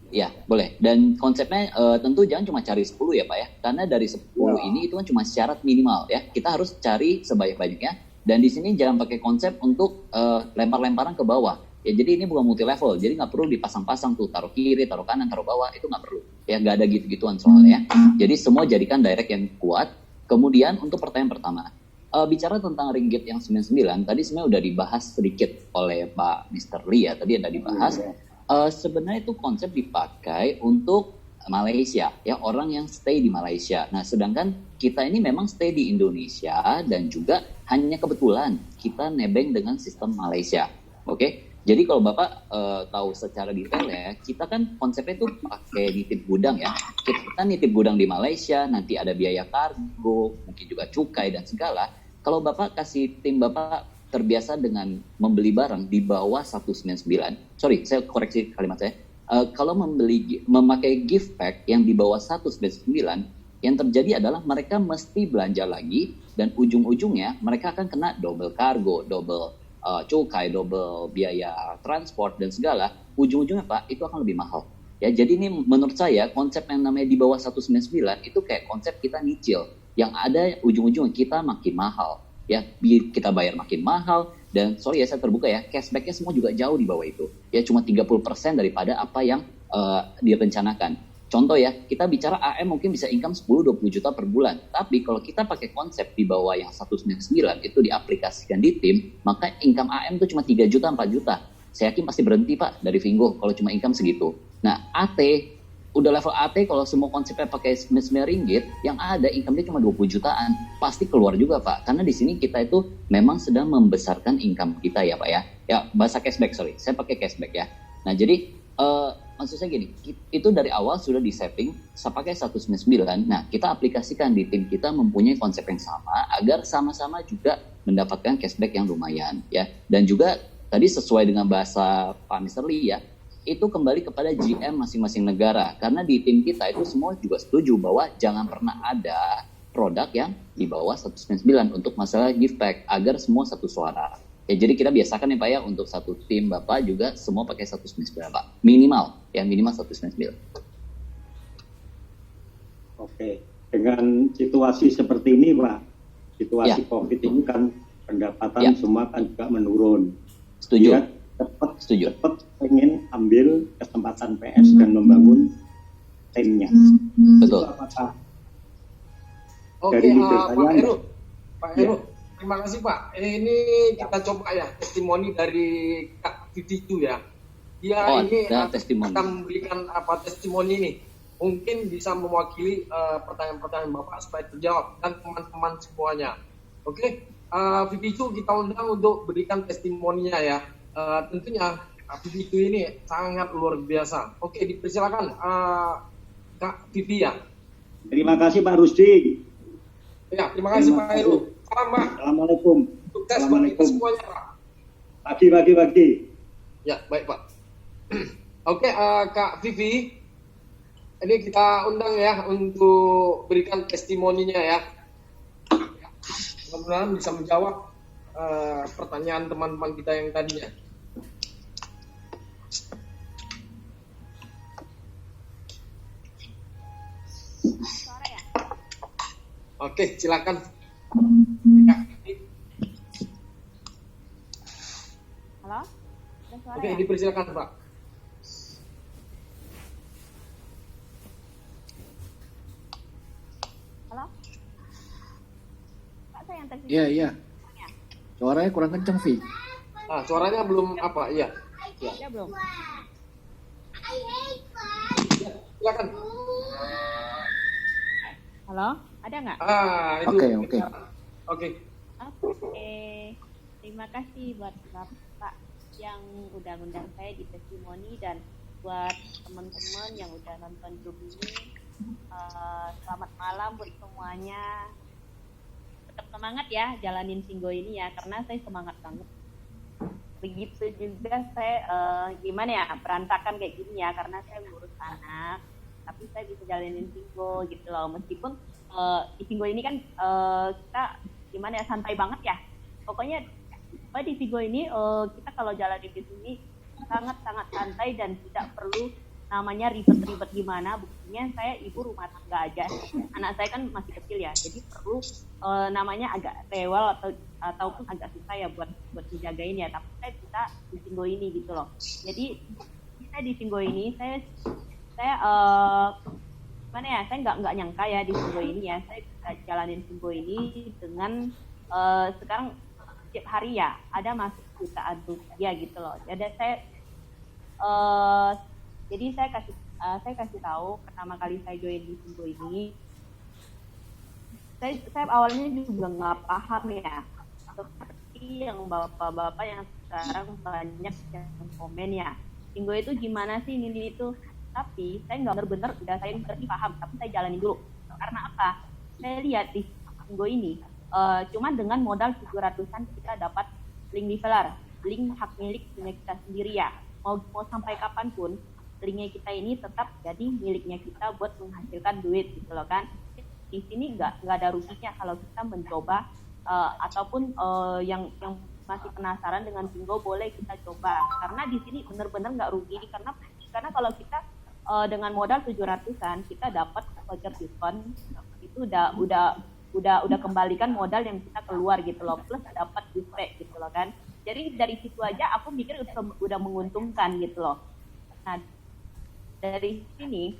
ya boleh. Dan konsepnya tentu jangan cuma cari 10 ya Pak ya. Karena dari 10 ini itu kan cuma syarat minimal ya. Kita harus cari sebanyak-banyaknya. Dan di sini jangan pakai konsep untuk lempar-lemparan ke bawah. Ya, jadi ini bukan multi level, jadi nggak perlu dipasang-pasang tuh, taruh kiri, taruh kanan, taruh bawah, itu nggak perlu. Ya, nggak ada gitu-gituan soalnya. Jadi semua jadikan direct yang kuat. Kemudian untuk pertanyaan pertama, bicara tentang ringgit yang 99, tadi sebenarnya udah dibahas sedikit oleh Pak Mr. Lee ya, tadi ada dibahas. Sebenarnya itu konsep dipakai untuk Malaysia, ya, orang yang stay di Malaysia. Nah, sedangkan kita ini memang stay di Indonesia dan juga hanya kebetulan kita nebeng dengan sistem Malaysia. Oke? Jadi kalau Bapak tahu secara detail ya, kita kan konsepnya itu pakai nitip gudang ya. Kita nitip gudang di Malaysia, nanti ada biaya kargo, mungkin juga cukai dan segala. Kalau Bapak kasih tim Bapak terbiasa dengan membeli barang di bawah 199, sorry, saya koreksi kalimat saya. Kalau memakai gift pack yang di bawah 199, yang terjadi adalah mereka mesti belanja lagi dan ujung-ujungnya mereka akan kena double kargo, double cukai, double biaya transport dan segala. Ujung-ujungnya Pak, itu akan lebih mahal. Ya, jadi ini menurut saya konsep yang namanya di bawah 199 itu kayak konsep kita nyicil. Yang ada ujung-ujungnya kita makin mahal. Ya, kita bayar makin mahal. Dan sorry ya, saya terbuka ya, cashbacknya semua juga jauh di bawah itu. Ya, cuma 30% daripada apa yang direncanakan. Contoh ya, kita bicara AM mungkin bisa income 10-20 juta per bulan. Tapi kalau kita pakai konsep di bawah yang 199 itu diaplikasikan di tim, maka income AM itu cuma 3 juta, 4 juta. Saya yakin pasti berhenti Pak dari Vingo kalau cuma income segitu. Nah, AT, udah level AT kalau semua konsepnya pakai 99 ringgit, yang ada income-nya cuma 20 jutaan. Pasti keluar juga Pak. Karena di sini kita itu memang sedang membesarkan income kita ya Pak ya. Ya, bahasa cashback, sorry. Saya pakai cashback ya. Nah, jadi maksud saya gini, itu dari awal sudah di-setting, saya pakai 199, nah kita aplikasikan di tim kita mempunyai konsep yang sama, agar sama-sama juga mendapatkan cashback yang lumayan, ya. Dan juga tadi sesuai dengan bahasa Pak Mr. Lee ya, itu kembali kepada GM masing-masing negara, karena di tim kita itu semua juga setuju bahwa jangan pernah ada produk yang di bawah 199 untuk masalah gift pack, agar semua satu suara. Ya, jadi kita biasakan ya Pak ya, untuk satu tim Bapak juga semua pakai 199 Pak. Minimal, ya minimal 199. Oke, dengan situasi seperti ini Pak, situasi Ya. COVID ini kan pendapatan Ya. semua kan juga menurun. Setuju. Dia Setuju. cepat ingin ambil kesempatan PS dan membangun timnya. Betul. Itu apakah Oke, dari leader Pak saya, Heru. Pak Ya. Heru, terima kasih Pak. Ini kita coba ya testimoni dari Kak Vivi itu ya. Dia Oh, ini ada testimoni. akan memberikan testimoni ini. Mungkin bisa mewakili pertanyaan-pertanyaan Bapak supaya terjawab dan teman-teman semuanya. Oke, Vivi itu kita undang untuk berikan testimoninya ya. Tentunya Vivi itu ini sangat luar biasa. Oke, dipersilakan Kak Vivi ya. terima kasih Pak Rusdi. Ya, terima kasih Terima Pak kasih. Heru. Salam Pak. Assalamualaikum. Sukses buat kita Assalamualaikum. semuanya Pak. Pagi. Ya, baik Pak. Oke, Kak Vivi, ini kita undang ya untuk berikan testimoninya ya. Mudah-mudahan bisa menjawab pertanyaan teman-teman kita yang tadinya. Oke, silakan. Kak Vivi. Halo? Ada suara Oke, ya? dipersilakan Pak. Halo? Pak, saya yang tadi. Iya. Suaranya kurang kenceng, Vi. Suaranya belum apa? Iya. Ya. Ada belum? Silakan. Halo? Ada nggak? Itu. Oke. Oke. Oke. Terima kasih buat Bapak yang udah ngundang saya di testimoni dan buat teman-teman yang udah nonton grup ini. Selamat malam buat semuanya. Tetap semangat ya jalanin Singgo ini ya, karena saya semangat banget. Begitu juga saya gimana ya, berantakan kayak gini ya, karena saya ngurus anak, tapi saya bisa jalanin Singgo gitu loh. Meskipun di Singgo ini kan kita gimana ya, santai banget ya. Pokoknya di Singgo ini kita kalau jalanin di sini sangat-sangat santai dan tidak perlu namanya ribet-ribet gimana, buktinya saya ibu rumah tangga aja, anak saya kan masih kecil ya, jadi perlu namanya agak rewel ataupun agak susah ya buat dijagain ya, tapi saya bisa di Singgo ini gitu loh. Jadi saya di Singgo ini saya gimana ya, saya nggak nyangka ya di Singgo ini ya, saya bisa jalanin Singgo ini dengan sekarang setiap hari ya ada masuk jutaan rupiah gitu loh. Jadi saya kasih tahu pertama kali saya join di Singgo ini, saya awalnya juga nggak paham ya, seperti yang bapak-bapak yang sekarang banyak yang komen ya, Singgo itu gimana sih ini itu, tapi saya nggak benar-benar udah saya ngerti paham, tapi saya jalanin dulu. Karena apa? Saya lihat di Singgo ini cuman dengan modal 700-an kita dapat link developer, link hak milik punya kita sendiri ya. Mau sampai kapanpun linknya kita ini tetap jadi miliknya kita buat menghasilkan duit gitu loh kan. Di sini nggak ada ruginya kalau kita mencoba ataupun yang masih penasaran dengan Singgo boleh kita coba, karena di sini benar-benar nggak rugi, karena kalau kita dengan modal 700-an kita dapat voucher diskon itu udah kembalikan modal yang kita keluar gitu loh, plus dapat giveback gitu loh kan. Jadi dari situ aja aku mikir udah menguntungkan gitu loh. Nah dari sini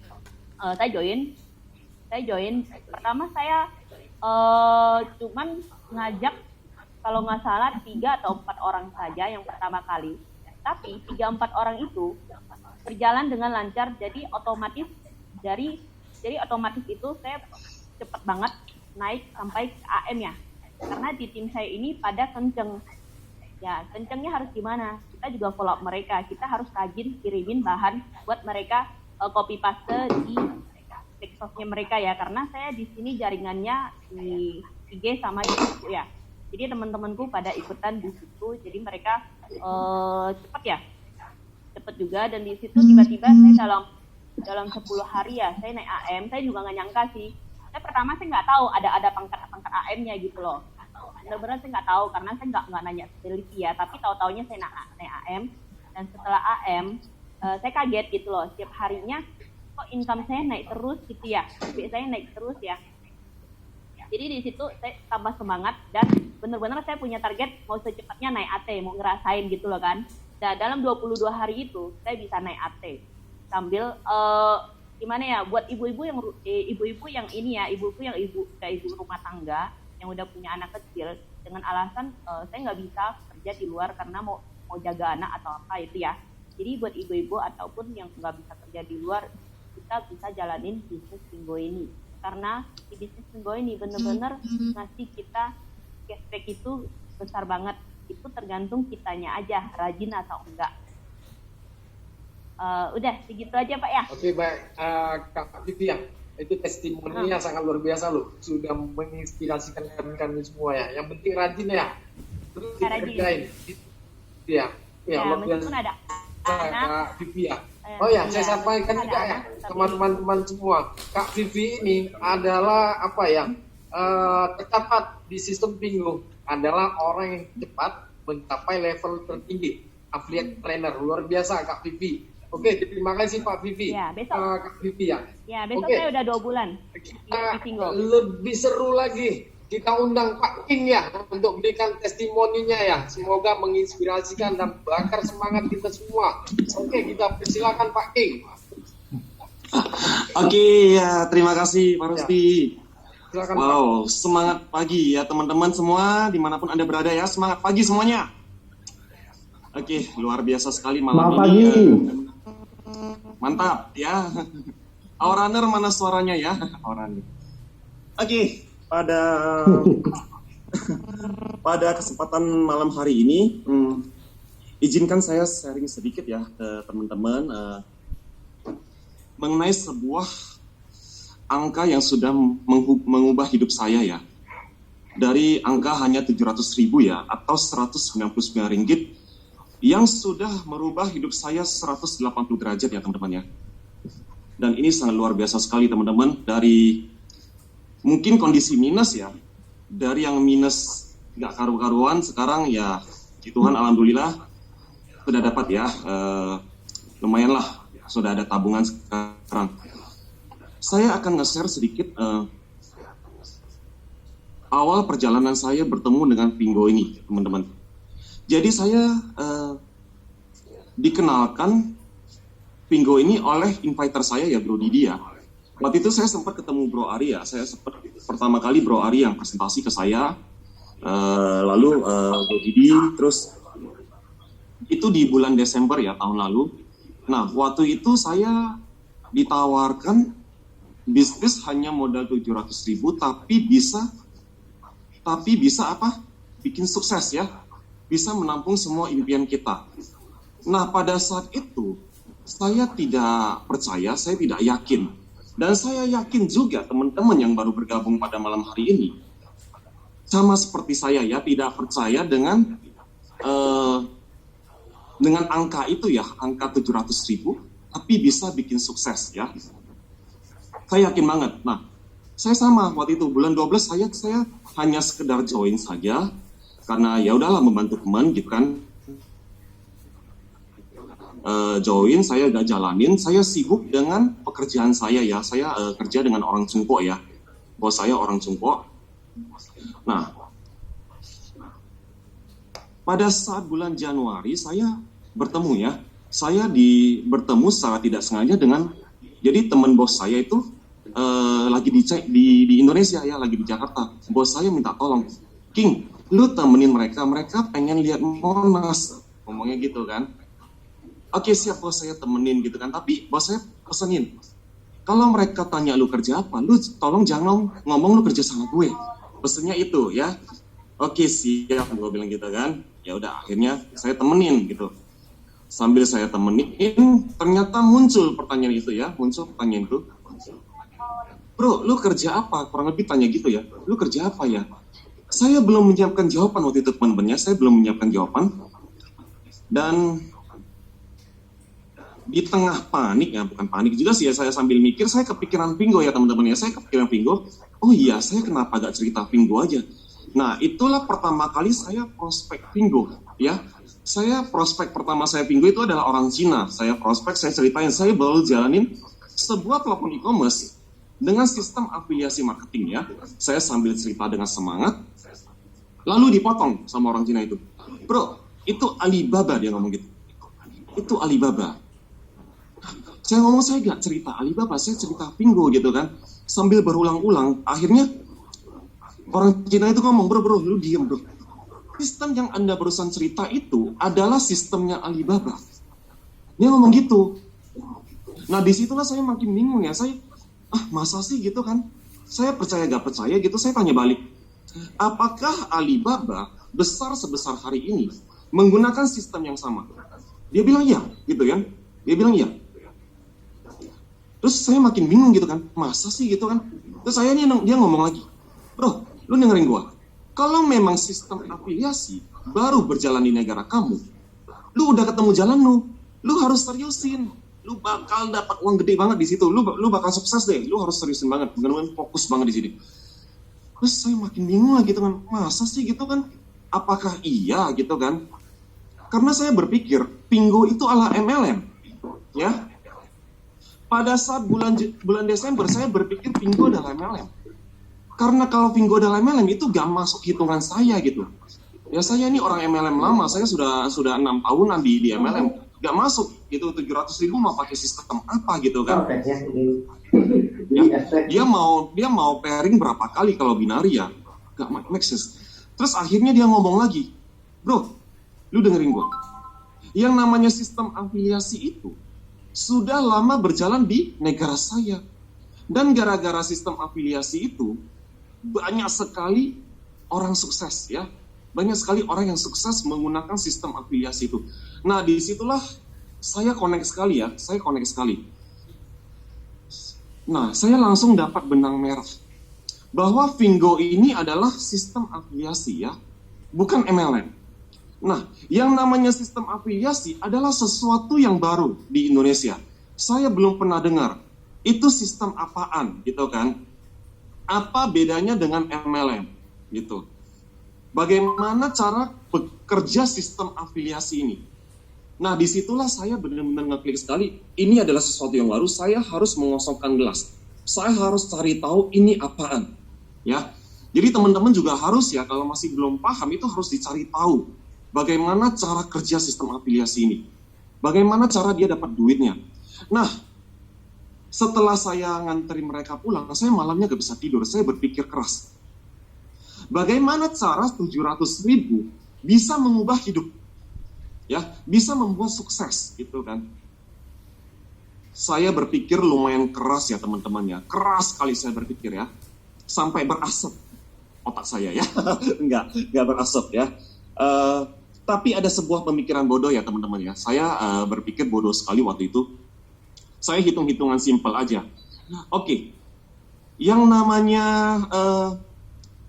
saya join pertama saya cuman ngajak kalau nggak salah 3 atau 4 orang saja yang pertama kali, tapi 3-4 orang itu berjalan dengan lancar, jadi otomatis itu saya cepat banget naik sampai ke AM ya, karena di tim saya ini pada kenceng ya. Kencengnya harus gimana, kita juga follow up mereka, kita harus rajin kirimin bahan buat mereka copy paste di teksosnya mereka ya, karena saya di sini jaringannya di IG sama di situ ya, jadi teman-temanku pada ikutan di situ, jadi mereka cepet juga. Dan di situ tiba-tiba saya dalam 10 hari ya saya naik AM. Saya juga nggak nyangka sih, saya pertama saya nggak tahu ada pangkat AM-nya gitu loh, benar-benar saya nggak tahu karena saya nggak nanya teliti ya, tapi tahu-taunya saya naik AM. Dan setelah AM saya kaget gitu loh, setiap harinya kok income saya naik terus gitu ya, saya naik terus ya. Jadi di situ saya tambah semangat dan benar-benar saya punya target mau secepatnya naik AT, mau ngerasain gitu loh kan. Dan dalam 22 hari itu saya bisa naik AT sambil gimana ya, buat ibu-ibu yang ini ya, ibu rumah tangga yang udah punya anak kecil dengan alasan saya nggak bisa kerja di luar karena mau jaga anak atau apa itu ya. Jadi buat ibu-ibu ataupun yang nggak bisa kerja di luar, kita bisa jalanin bisnis Singgo ini, karena di bisnis Singgo ini bener-bener ngasih kita cashback itu besar banget. Itu tergantung kitanya aja rajin atau enggak. Udah segitu aja Pak ya. Oke baik, Kak Vivi ya, itu testimoninya sangat luar biasa loh, sudah menginspirasikan kami semua ya. Yang penting rajin ya, terus dikerjain. Ya luar biasa. Ada Kak Vivi ya. Oh ya, saya sampaikan juga ya teman-teman semua, Kak Vivi ini adalah apa ya, tercatat di sistem Singgo adalah orang yang cepat mencapai level tertinggi, affiliate trainer. Luar biasa Kak Vivi. Oke, terima kasih Pak Vivi. Ya, besok Kak Vivi ya. Ya, besok saya udah 2 bulan di Singgo. Lebih seru lagi, kita undang Pak King ya untuk berikan testimoninya ya. Semoga menginspirasikan dan bakar semangat kita semua. Oke, kita persilakan Pak King. Oke, ya terima kasih Pak Rusdi. Silakan, wow, Pak. Semangat pagi ya teman-teman semua dimanapun Anda berada ya, semangat pagi semuanya. Oke, luar biasa sekali malam ini. Mantap ya. Auraner mana suaranya ya? Auraner. Oke, pada kesempatan malam hari ini, izinkan saya sharing sedikit ya ke teman-teman mengenai sebuah angka yang sudah mengubah hidup saya ya. Dari angka hanya 700.000 ya, atau 199 ringgit, yang sudah merubah hidup saya 180 derajat ya teman-teman ya. Dan ini sangat luar biasa sekali teman-teman, dari mungkin kondisi minus ya, dari yang minus gak karu-karuan, sekarang ya Tuhan alhamdulillah sudah dapat ya, lumayan lah sudah ada tabungan sekarang. Saya akan nge-share sedikit awal perjalanan saya bertemu dengan Pingo ini, teman-teman. Jadi saya dikenalkan Pingo ini oleh inviter saya ya, Bro Didi ya. Waktu itu saya sempat ketemu Bro Ari ya. Saya sempat pertama kali Bro Ari yang presentasi ke saya. Lalu Bro Didi, terus itu di bulan Desember ya tahun lalu. Nah, waktu itu saya ditawarkan bisnis hanya modal 700.000 tapi bisa apa? Bikin sukses ya. Bisa menampung semua impian kita. Nah, pada saat itu saya tidak percaya, saya tidak yakin. Dan saya yakin juga teman-teman yang baru bergabung pada malam hari ini sama seperti saya ya, tidak percaya dengan angka itu ya, angka 700.000, tapi bisa bikin sukses ya. Saya yakin banget. Nah, saya sama waktu itu bulan 12 saya hanya sekedar join saja karena ya udahlah membantu teman gitu kan. Join, saya udah jalanin, saya sibuk dengan pekerjaan saya ya. Saya kerja dengan orang Cungpo ya. Bos saya orang Cungpo. Nah, pada saat bulan Januari saya bertemu ya. Saya bertemu secara tidak sengaja dengan, jadi teman bos saya itu lagi di Indonesia ya, lagi di Jakarta. Bos saya minta tolong, King, lu temenin mereka pengen lihat Monas, ngomongnya gitu kan. Oke, siap bos, saya temenin gitu kan. Tapi bos saya pesenin, kalau mereka tanya lu kerja apa, lu tolong jangan ngomong lu kerja sama gue. Pesennya itu ya. Oke, siap, gue bilang gitu kan. Ya udah, akhirnya saya temenin gitu. Sambil saya temenin, ternyata muncul pertanyaan itu ya, Bro, lu kerja apa? Kurang lebih tanya gitu ya. Lu kerja apa ya? Saya belum menyiapkan jawaban waktu itu teman-temannya, saya belum menyiapkan jawaban. Dan di tengah panik ya, bukan panik juga sih ya, saya sambil mikir, saya kepikiran Pingo ya teman-teman ya, saya kepikiran Pingo. Oh iya, saya kenapa gak cerita Pingo aja? Nah, itulah pertama kali saya prospek Pingo ya. Saya prospek pertama saya Pingo itu adalah orang Cina. Saya prospek, saya ceritain, saya baru jalanin sebuah platform e-commerce dengan sistem afiliasi marketing ya. Saya sambil cerita dengan semangat, lalu dipotong sama orang Cina itu. Bro, itu Alibaba, dia ngomong gitu. Itu Alibaba. Saya ngomong, saya gak cerita Alibaba, saya cerita Pingo gitu kan. Sambil berulang-ulang, akhirnya orang Cina itu ngomong, bro, lu diem bro. Sistem yang Anda barusan cerita itu adalah sistemnya Alibaba. Dia ngomong gitu. Nah, disitulah saya makin bingung ya. Saya, masa sih gitu kan? Saya percaya gak percaya gitu, saya tanya balik. Apakah Alibaba besar sebesar hari ini menggunakan sistem yang sama? Dia bilang iya, gitu kan? Dia bilang iya. Terus saya makin bingung gitu kan, masa sih gitu kan? Terus dia ngomong lagi, bro, lu dengerin gua. Kalau memang sistem afiliasi baru berjalan di negara kamu, lu udah ketemu jalan lu harus seriusin. Lu bakal dapat uang gede banget di situ. Lu bakal sukses deh. Lu harus seriusin banget, benar-benar fokus banget di sini. Terus saya makin bingung lah gitu kan, masa sih gitu kan? Apakah iya gitu kan? Karena saya berpikir Pingo itu ala MLM, ya. Pada saat bulan Desember saya berpikir Pingo adalah MLM. Karena kalau Pingo adalah MLM itu gak masuk hitungan saya gitu. Ya saya ini orang MLM lama, saya sudah 6 tahunan di MLM. Gak masuk itu 700.000 mau pakai sistem apa gitu kan. Ya, dia mau pairing berapa kali kalau binari ya. Gak make sense. Terus akhirnya dia ngomong lagi, bro, lu dengerin gua. Yang namanya sistem afiliasi itu sudah lama berjalan di negara saya. Dan gara-gara sistem afiliasi itu, banyak sekali orang sukses ya. Banyak sekali orang yang sukses menggunakan sistem afiliasi itu. Nah, disitulah saya connect sekali ya. Nah, saya langsung dapat benang merah. Bahwa Pingo ini adalah sistem afiliasi ya. Bukan MLM. Nah, yang namanya sistem afiliasi adalah sesuatu yang baru di Indonesia. Saya belum pernah dengar. Itu sistem apaan gitu kan? Apa bedanya dengan MLM gitu? Bagaimana cara bekerja sistem afiliasi ini? Nah, disitulah saya benar-benar ngeklik sekali, ini adalah sesuatu yang baru, saya harus mengosongkan gelas. Saya harus cari tahu ini apaan. Ya, jadi teman-teman juga harus ya, kalau masih belum paham itu harus dicari tahu. Bagaimana cara kerja sistem afiliasi ini. Bagaimana cara dia dapat duitnya. Nah, setelah saya nganterin mereka pulang, saya malamnya gak bisa tidur, saya berpikir keras. Bagaimana cara 700.000 bisa mengubah hidup? Ya, bisa membuat sukses gitu kan. Saya berpikir lumayan keras ya teman-teman ya. Keras sekali saya berpikir ya. Sampai berasap otak saya ya. enggak berasap ya. Tapi ada sebuah pemikiran bodoh ya teman-teman ya. Saya berpikir bodoh sekali waktu itu. Saya hitung-hitungan simpel aja. Oke. Yang namanya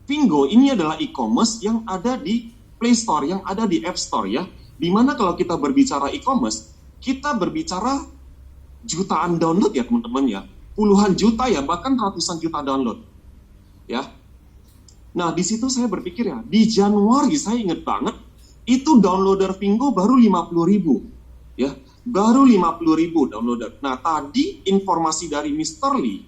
Fingo ini adalah e-commerce yang ada di Play Store, yang ada di App Store ya. Dimana kalau kita berbicara e-commerce, kita berbicara jutaan download ya teman-teman ya. Puluhan juta ya, bahkan ratusan juta download. Ya. Nah, di situ saya berpikir ya, di Januari saya ingat banget, itu downloader Fingo baru 50.000. Ya, baru 50.000 downloader. Nah, tadi informasi dari Mr. Lee,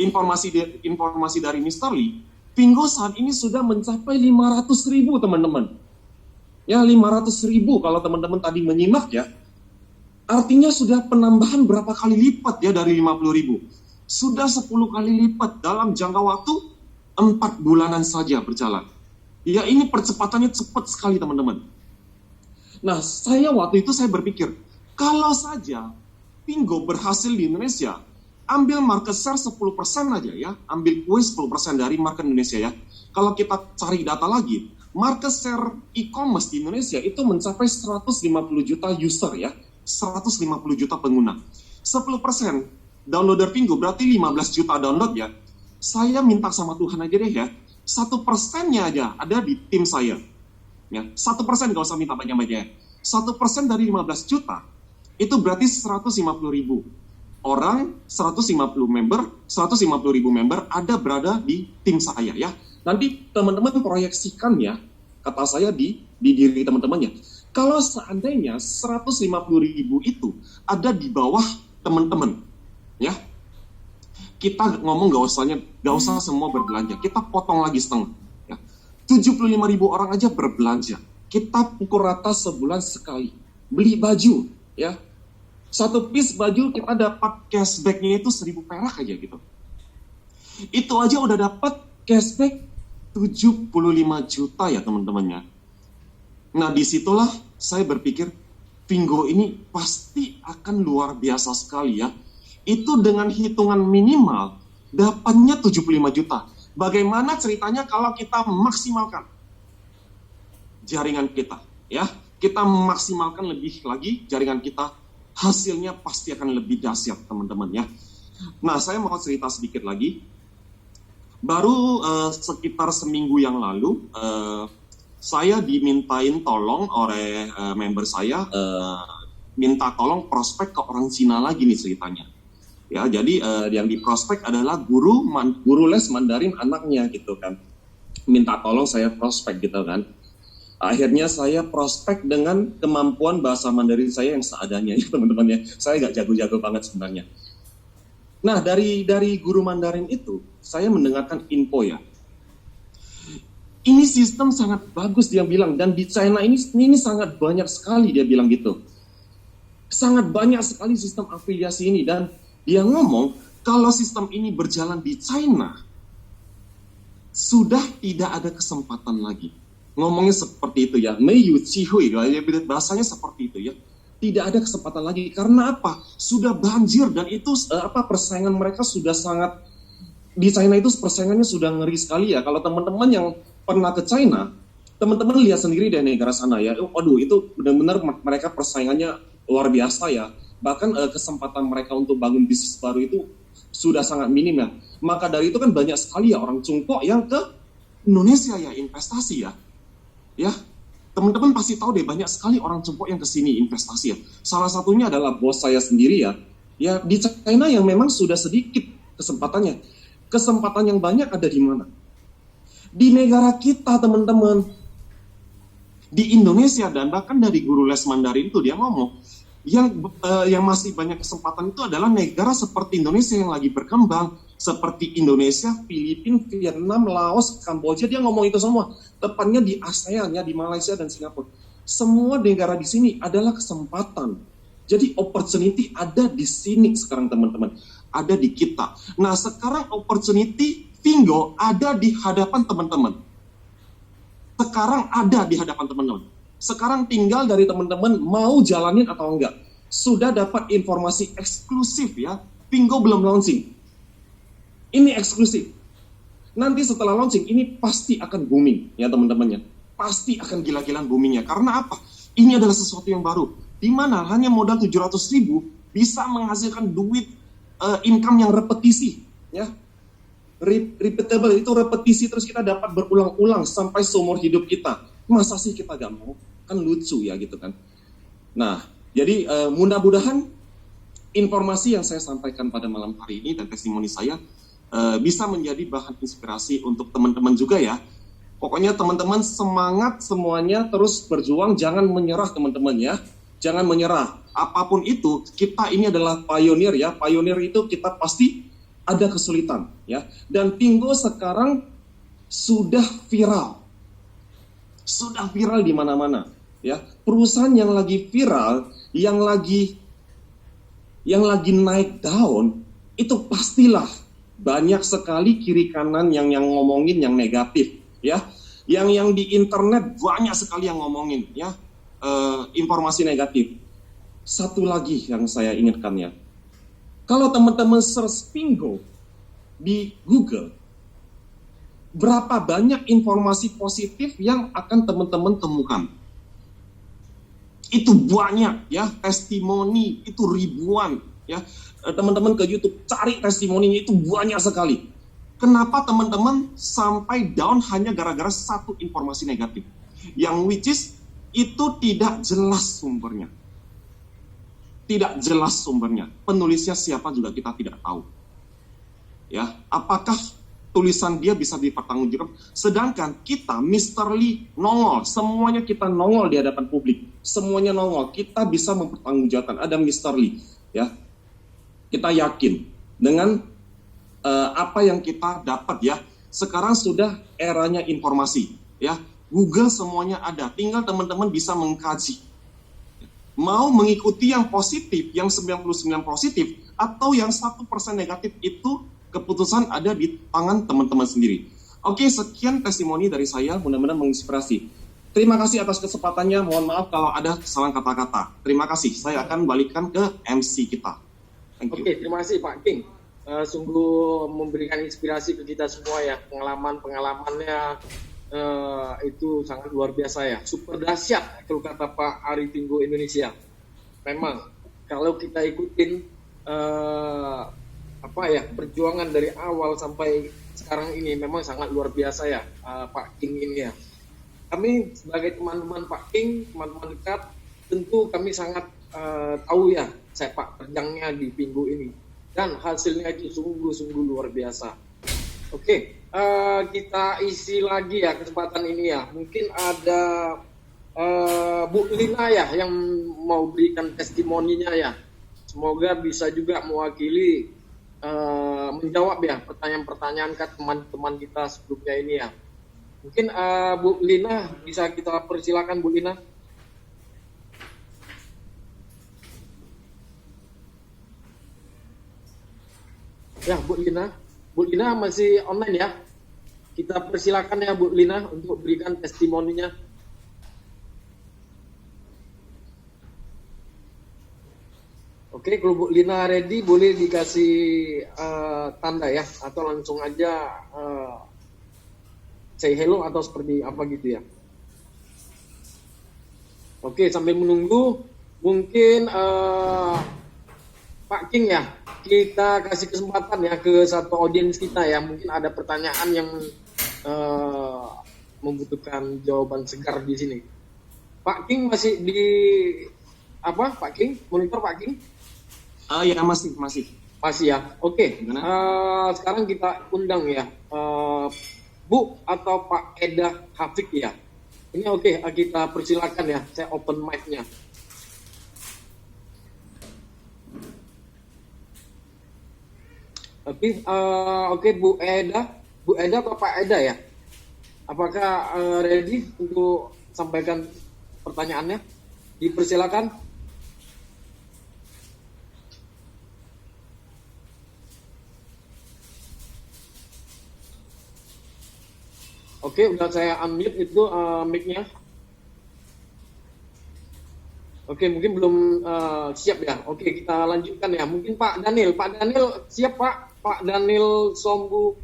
informasi dari Mr. Lee, Fingo saat ini sudah mencapai 500.000 teman-teman. Ya 500.000 kalau teman-teman tadi menyimak ya. Artinya sudah penambahan berapa kali lipat ya dari 50.000. Sudah 10 kali lipat dalam jangka waktu 4 bulanan saja berjalan. Ya ini percepatannya cepat sekali teman-teman. Nah waktu itu saya berpikir, kalau saja Fingo berhasil di Indonesia, ambil market share 10% aja ya. Ambil kue 10% dari market Indonesia ya. Kalau kita cari data lagi, market share e-commerce di Indonesia itu mencapai 150 juta user ya, 150 juta pengguna. 10% downloader Fingo berarti 15 juta download ya. Saya minta sama Tuhan aja deh ya, 1%-nya aja ada di tim saya. Ya, 1% gak usah minta banyak-banyak. 1% dari 15 juta itu berarti 150.000 orang, 150 ribu member ada berada di tim saya ya. Nanti teman-teman proyeksikan ya, kata saya di diri teman-temannya. Kalau seandainya 150.000 itu ada di bawah teman-teman, ya, kita ngomong gak usah semua berbelanja, kita potong lagi setengah. Ya. 75.000 orang aja berbelanja, kita pukul rata sebulan sekali, beli baju, ya, satu piece baju kita dapat cashback-nya itu 1.000 perak aja gitu. Itu aja udah dapat cashback 75 juta ya teman-temannya. Nah disitulah saya berpikir Fingo ini pasti akan luar biasa sekali ya. Itu dengan hitungan minimal dapatnya 75 juta. Bagaimana ceritanya kalau kita memaksimalkan jaringan kita ya. Kita memaksimalkan lebih lagi jaringan kita, hasilnya pasti akan lebih dahsyat teman-teman ya. Nah saya mau cerita sedikit lagi. Baru sekitar seminggu yang lalu, saya dimintain tolong oleh member saya, minta tolong prospek ke orang Cina lagi nih ceritanya. Ya, jadi yang di prospek adalah guru les Mandarin anaknya gitu kan. Minta tolong saya prospek gitu kan. Akhirnya saya prospek dengan kemampuan bahasa Mandarin saya yang seadanya ya teman-teman ya. Saya nggak jago-jago banget sebenarnya. Nah, dari guru Mandarin itu, saya mendengarkan info ya. Ini sistem sangat bagus dia bilang, dan di China ini sangat banyak sekali dia bilang gitu. Sangat banyak sekali sistem afiliasi ini, dan dia ngomong, kalau sistem ini berjalan di China, sudah tidak ada kesempatan lagi. Ngomongnya seperti itu ya, Mei Yu Qi Hui, bahasanya seperti itu ya. Tidak ada kesempatan lagi, karena apa? Sudah banjir dan itu persaingan mereka sudah sangat, di China itu persaingannya sudah ngeri sekali ya. Kalau teman-teman yang pernah ke China, teman-teman lihat sendiri dari negara sana ya. Waduh, itu benar-benar mereka persaingannya luar biasa ya. Bahkan kesempatan mereka untuk bangun bisnis baru itu sudah sangat minim ya. Maka dari itu kan banyak sekali ya orang Cungkok yang ke Indonesia ya investasi ya. Ya. Teman-teman pasti tahu deh, banyak sekali orang Cungkok yang kesini investasi ya. Salah satunya adalah bos saya sendiri ya. Ya di China yang memang sudah sedikit kesempatannya. Kesempatan yang banyak ada di mana? Di negara kita teman-teman. Di Indonesia dan bahkan dari guru les Mandarin itu dia ngomong, yang masih banyak kesempatan itu adalah negara seperti Indonesia yang lagi berkembang, seperti Indonesia, Filipina, Vietnam, Laos, Kamboja. Dia ngomong itu semua, tepatnya di ASEAN ya, di Malaysia dan Singapura. Semua negara di sini adalah kesempatan. Jadi opportunity ada di sini sekarang teman-teman, ada di kita. Nah sekarang opportunity Fingo ada di hadapan teman-teman. Sekarang ada di hadapan teman-teman. Sekarang tinggal dari teman-teman mau jalanin atau enggak. Sudah dapat informasi eksklusif ya. Fingo belum launching. Ini eksklusif. Nanti setelah launching ini pasti akan booming ya teman-temannya. Pasti akan gila-gilaan boomingnya. Karena apa? Ini adalah sesuatu yang baru. Di mana hanya modal 700.000 bisa menghasilkan duit income yang repetisi ya. Repeatable itu repetisi terus kita dapat berulang-ulang sampai seumur hidup kita. Masa sih kita gak mau? Kan lucu ya gitu kan. Nah, jadi mudah-mudahan informasi yang saya sampaikan pada malam hari ini dan testimoni saya bisa menjadi bahan inspirasi untuk teman-teman juga ya. Pokoknya teman-teman semangat semuanya, terus berjuang, jangan menyerah teman-teman ya. Jangan menyerah. Apapun itu, kita ini adalah pioneer ya. Pioneer itu kita pasti ada kesulitan ya. Dan Fingo sekarang sudah viral. Sudah viral di mana-mana ya. Perusahaan yang lagi viral, yang lagi naik daun, itu pastilah banyak sekali kiri kanan yang ngomongin yang negatif ya. Yang di internet banyak sekali yang ngomongin ya, informasi negatif. Satu lagi yang saya ingatkan ya. Kalau teman-teman search Fingo di Google, berapa banyak informasi positif yang akan teman-teman temukan? Itu banyak ya, testimoni itu ribuan ya. Teman-teman ke YouTube cari testimoninya itu banyak sekali. Kenapa teman-teman sampai down hanya gara-gara satu informasi negatif? Yang which is itu tidak jelas sumbernya. Tidak jelas sumbernya. Penulisnya siapa juga kita tidak tahu. Ya, apakah tulisan dia bisa dipertanggungjawabkan? Sedangkan kita Mr. Lee nongol, semuanya kita nongol di hadapan publik. Semuanya nongol, kita bisa mempertanggungjawabkan. Ada Mr. Lee, ya. Kita yakin dengan apa yang kita dapat ya. Sekarang sudah eranya informasi, ya. Google semuanya ada, tinggal teman-teman bisa mengkaji. Mau mengikuti yang positif, yang 99 positif, atau yang 1% negatif, itu keputusan ada di tangan teman-teman sendiri. Oke, sekian testimoni dari saya, mudah-mudahan menginspirasi. Terima kasih atas kesempatannya, mohon maaf kalau ada kesalahan kata-kata. Terima kasih, saya akan balikkan ke MC kita. Thank you. Oke, terima kasih Pak King. Sungguh memberikan inspirasi ke kita semua ya, pengalamannya itu sangat luar biasa ya, super dahsyat kalau kata Pak Ari Fingo Indonesia. Memang kalau kita ikutin perjuangan dari awal sampai sekarang ini memang sangat luar biasa ya, Pak King ini ya. Kami sebagai teman-teman Pak King, teman-teman dekat, tentu kami sangat tahu ya sepak terjangnya di Fingo ini, dan hasilnya itu sungguh-sungguh luar biasa. Oke, kita isi lagi ya kesempatan ini ya. Mungkin ada Bu Lina ya yang mau berikan testimoninya ya. Semoga bisa juga mewakili menjawab ya pertanyaan-pertanyaan ke teman-teman kita sebelumnya ini ya. Mungkin Bu Lina bisa kita persilakan Bu Lina. Ya Bu Lina. Bu Lina masih online ya. Kita persilakan ya Bu Lina untuk berikan testimoninya. Oke, kalau Bu Lina ready boleh dikasih tanda ya, atau langsung aja say hello atau seperti apa gitu ya. Oke, sambil menunggu mungkin Pak King ya, kita kasih kesempatan ya ke satu audiens kita ya, mungkin ada pertanyaan yang membutuhkan jawaban segar di sini. Pak King masih di apa? Pak King, monitor Pak King? Ya masih ya. Oke. Sekarang kita undang ya Bu atau Pak Eda Hafik ya. Ini oke, kita persilakan ya. Saya open mic-nya. Tapi oke Bu Eda atau Pak Eda ya? Apakah ready untuk sampaikan pertanyaannya? Dipersilakan. Oke, udah saya unmute itu mic-nya. Oke, mungkin belum siap ya. Oke, kita lanjutkan ya. Mungkin Pak Daniel siap Pak? Pak Daniel Sombu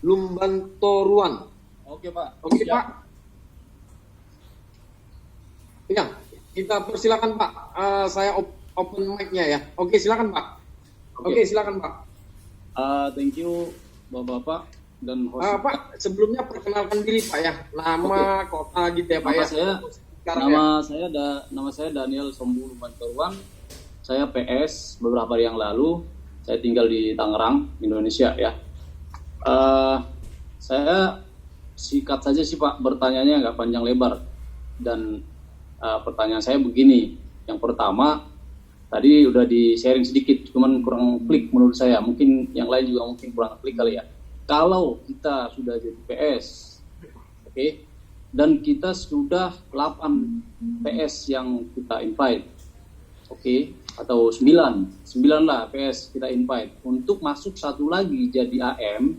Lumbantoruan. Oke Pak. Oke Siap. Pak. Ya, kita persilakan Pak. Saya open mic-nya ya. Oke, silakan Pak. Oke, silakan Pak. Thank you Bapak-bapak dan host. Pak, sebelumnya perkenalkan diri Pak ya. Nama, kota gitu ya Pak Nama ya. saya Sekarang nama saya Daniel Sombu Lumbantoruan. Saya PS beberapa hari yang lalu. Saya tinggal di Tangerang, Indonesia ya. Saya sikat saja sih Pak, bertanyanya nggak panjang lebar. Dan pertanyaan saya begini, yang pertama tadi udah di-sharing sedikit, cuman kurang klik menurut saya. Mungkin yang lain juga mungkin kurang klik kali ya. Kalau kita sudah jadi PS, oke, dan kita sudah 8 PS yang kita invite, oke, atau 9 lah PS kita invite untuk masuk satu lagi jadi AM.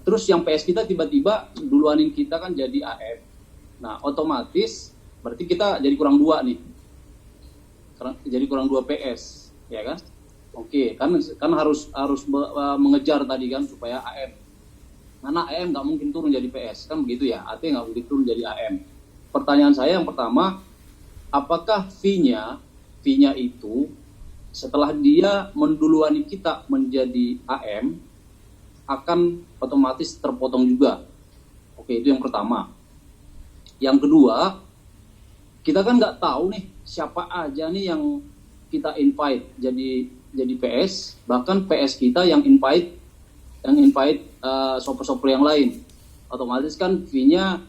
Terus yang PS kita tiba-tiba duluanin kita kan jadi AM. Nah otomatis berarti kita jadi kurang 2 nih, jadi kurang 2 PS ya kan. Oke, kan harus mengejar tadi kan supaya AM. Karena AM nggak mungkin turun jadi PS kan begitu ya, AT nggak mungkin turun jadi AM. Pertanyaan saya yang pertama, apakah fee-nya itu setelah dia menduluani kita menjadi AM akan otomatis terpotong juga. Oke, itu yang pertama. Yang kedua, kita kan nggak tahu nih siapa aja nih yang kita invite jadi PS, bahkan PS kita yang invite shopper-shopper yang lain. Otomatis kan fee-nya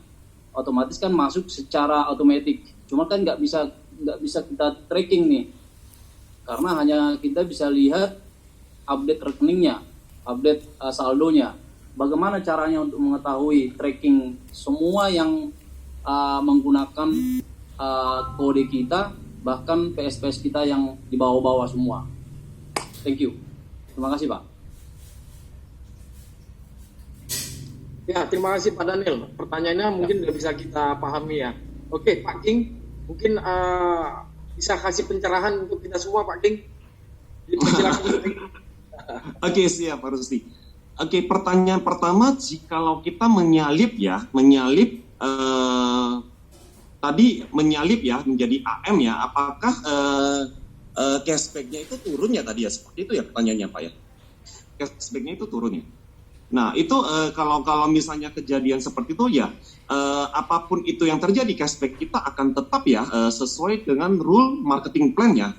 otomatis kan masuk secara otomatis. Cuma kan nggak bisa kita tracking nih, karena hanya kita bisa lihat update rekeningnya, update saldonya. Bagaimana caranya untuk mengetahui tracking semua yang menggunakan kode kita, bahkan PS kita yang di bawah-bawah semua. Thank you. Terima kasih Pak. Ya, terima kasih Pak Daniel. Pertanyaannya mungkin sudah bisa kita pahami ya. Oke, Pak King, mungkin bisa kasih pencerahan untuk kita semua, Pak King. Oke, siap Pak Rusdi. Oke, pertanyaan pertama, jikalau kita menyalip menjadi AM ya, apakah cashback-nya itu turun ya tadi ya, seperti itu ya pertanyaannya Pak ya. Cashback-nya itu turun ya. Nah itu kalau misalnya kejadian seperti itu ya, apapun itu yang terjadi, cashback kita akan tetap ya sesuai dengan rule marketing plan ya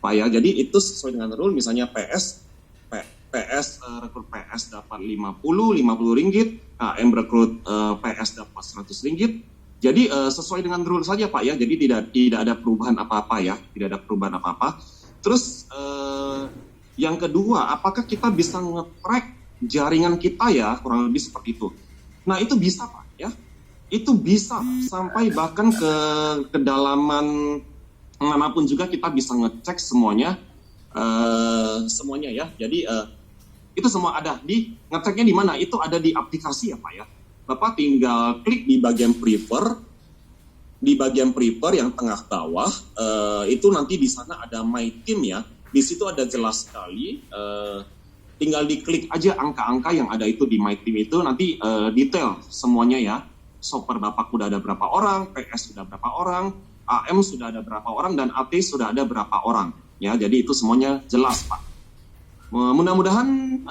Pak ya. Jadi itu sesuai dengan rule, misalnya rekrut PS dapat 50 ringgit, AM rekrut PS dapat 100 ringgit. Jadi sesuai dengan rule saja Pak ya. Jadi tidak ada perubahan apa-apa ya, tidak ada perubahan apa-apa. Terus yang kedua, apakah kita bisa nge-track jaringan kita ya, kurang lebih seperti itu. Nah itu bisa Pak ya, itu bisa sampai bahkan ke kedalaman manapun juga kita bisa ngecek semuanya ya. Jadi itu semua ada di ngeceknya di mana, itu ada di aplikasi ya Pak ya. Bapak tinggal klik di bagian prefer yang tengah bawah, itu nanti di sana ada My Team ya. Di situ ada jelas sekali. Tinggal diklik aja angka-angka yang ada itu di My Team itu, nanti detail semuanya ya. Shopper Bapak sudah ada berapa orang, PS sudah berapa orang, AM sudah ada berapa orang, dan AT sudah ada berapa orang. Ya, jadi itu semuanya jelas Pak. Mudah-mudahan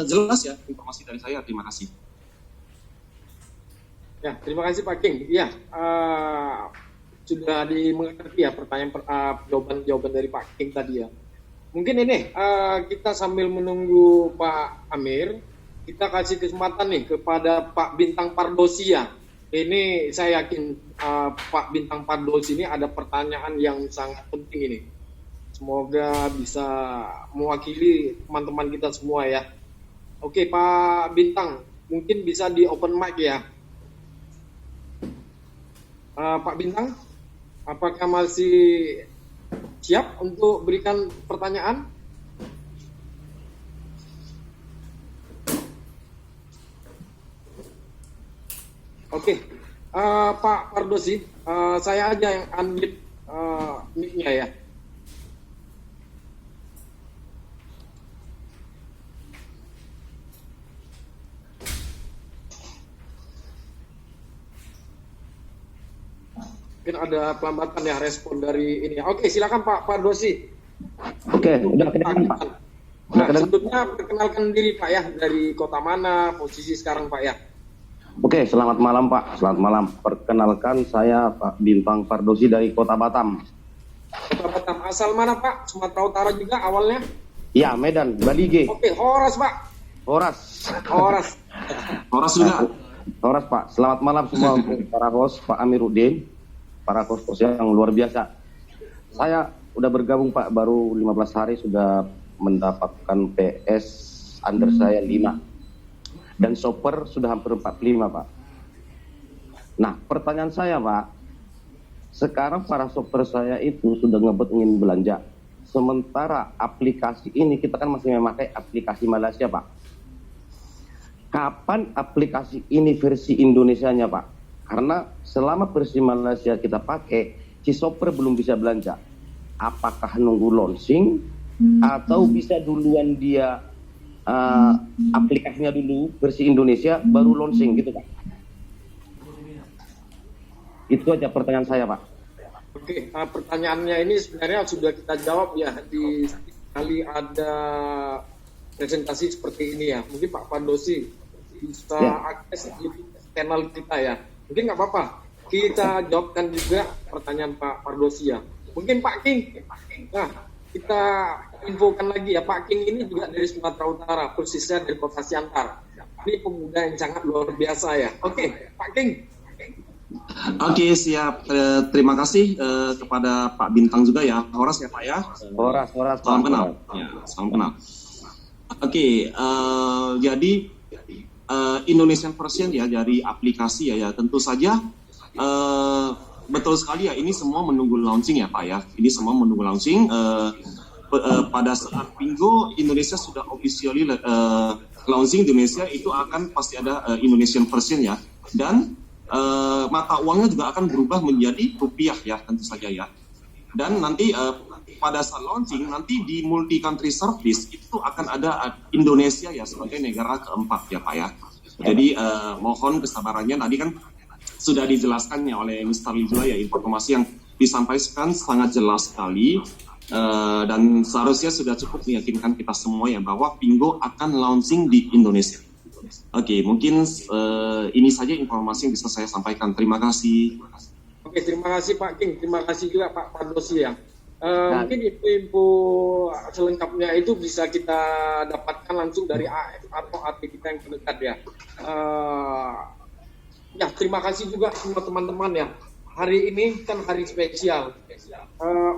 jelas ya informasi dari saya. Terima kasih. Ya, terima kasih Pak King. Ya, sudah dimengerti ya pertanyaan jawaban dari Pak King tadi ya. Mungkin ini kita sambil menunggu Pak Amir, kita kasih kesempatan nih kepada Pak Bintang Pardosia. Ini saya yakin Pak Bintang Pardos ini ada pertanyaan yang sangat penting ini. Semoga bisa mewakili teman-teman kita semua ya. Oke Pak Bintang, mungkin bisa di open mic ya. Pak Bintang, apakah masih siap untuk berikan pertanyaan? Oke, Pak Pardosi, saya aja yang unmute mic-nya ya. Mungkin ada pelambatan ya respon dari ini. Oke, silakan Pak Pardosi. Oke, udah kedengaran Pak. Nah, sebelumnya perkenalkan diri Pak ya, dari kota mana, posisi sekarang Pak ya. Oke, selamat malam Pak. Selamat malam. Perkenalkan saya Pak Bintang Pardosi dari Kota Batam. Kota Batam. Asal mana Pak? Sumatera Utara juga awalnya? Ya, Medan, Balige. Oke, Horas Pak. Horas. Horas. Horas juga. Horas Pak. Selamat malam semua untuk para host, Pak Amiruddin, para host yang luar biasa. Saya udah bergabung Pak, baru 15 hari sudah mendapatkan PS under saya 5. Dan shopper sudah hampir 45 Pak. Nah pertanyaan saya Pak, sekarang para shopper saya itu sudah ngebet ingin belanja. Sementara aplikasi ini kita kan masih memakai aplikasi Malaysia Pak. Kapan aplikasi ini versi Indonesianya Pak? Karena selama versi Malaysia kita pakai, si shopper belum bisa belanja. Apakah nunggu launching atau bisa duluan dia aplikasinya dulu versi Indonesia baru launching gitu Pak. Itu aja pertanyaan saya Pak. Oke, pertanyaannya ini sebenarnya sudah kita jawab ya di kali ada presentasi seperti ini ya. Mungkin Pak Pardosi bisa akses di channel kita ya. Mungkin nggak apa-apa, kita jawabkan juga pertanyaan Pak Pardosi ya. Mungkin Pak King, nah kita infokan lagi ya, Pak King ini juga dari Sumatera Utara, persisnya dari Kota Siantar. Ini pemuda yang sangat luar biasa ya. Oke, Pak King. Oke, siap. Terima kasih kepada Pak Bintang juga ya. Horas ya Pak ya. Horas. Salam kenal. Ya, salam kenal. Oke, jadi Indonesian version ya dari aplikasi ya tentu saja betul sekali ya, ini semua menunggu launching ya Pak ya. Ini semua menunggu launching. Pada saat Pingo Indonesia sudah officially launching Indonesia, itu akan pasti ada Indonesian version ya. Dan mata uangnya juga akan berubah menjadi rupiah ya tentu saja ya. Dan nanti pada saat launching nanti di multi country service itu akan ada Indonesia ya sebagai negara keempat ya Pak ya. Jadi mohon kesabarannya, tadi kan sudah dijelaskan ya oleh Mr. Lijua ya, informasi yang disampaikan sangat jelas sekali dan seharusnya sudah cukup meyakinkan kita semua ya bahwa Pingo akan launching di Indonesia. Oke, mungkin ini saja informasi yang bisa saya sampaikan. Terima kasih. Oke, terima kasih Pak King. Terima kasih juga Pak Pardosi ya. Mungkin info selengkapnya itu bisa kita dapatkan langsung dari AF atau AT kita yang terdekat ya. Ya, terima kasih juga semua teman-teman ya. Hari ini kan hari spesial.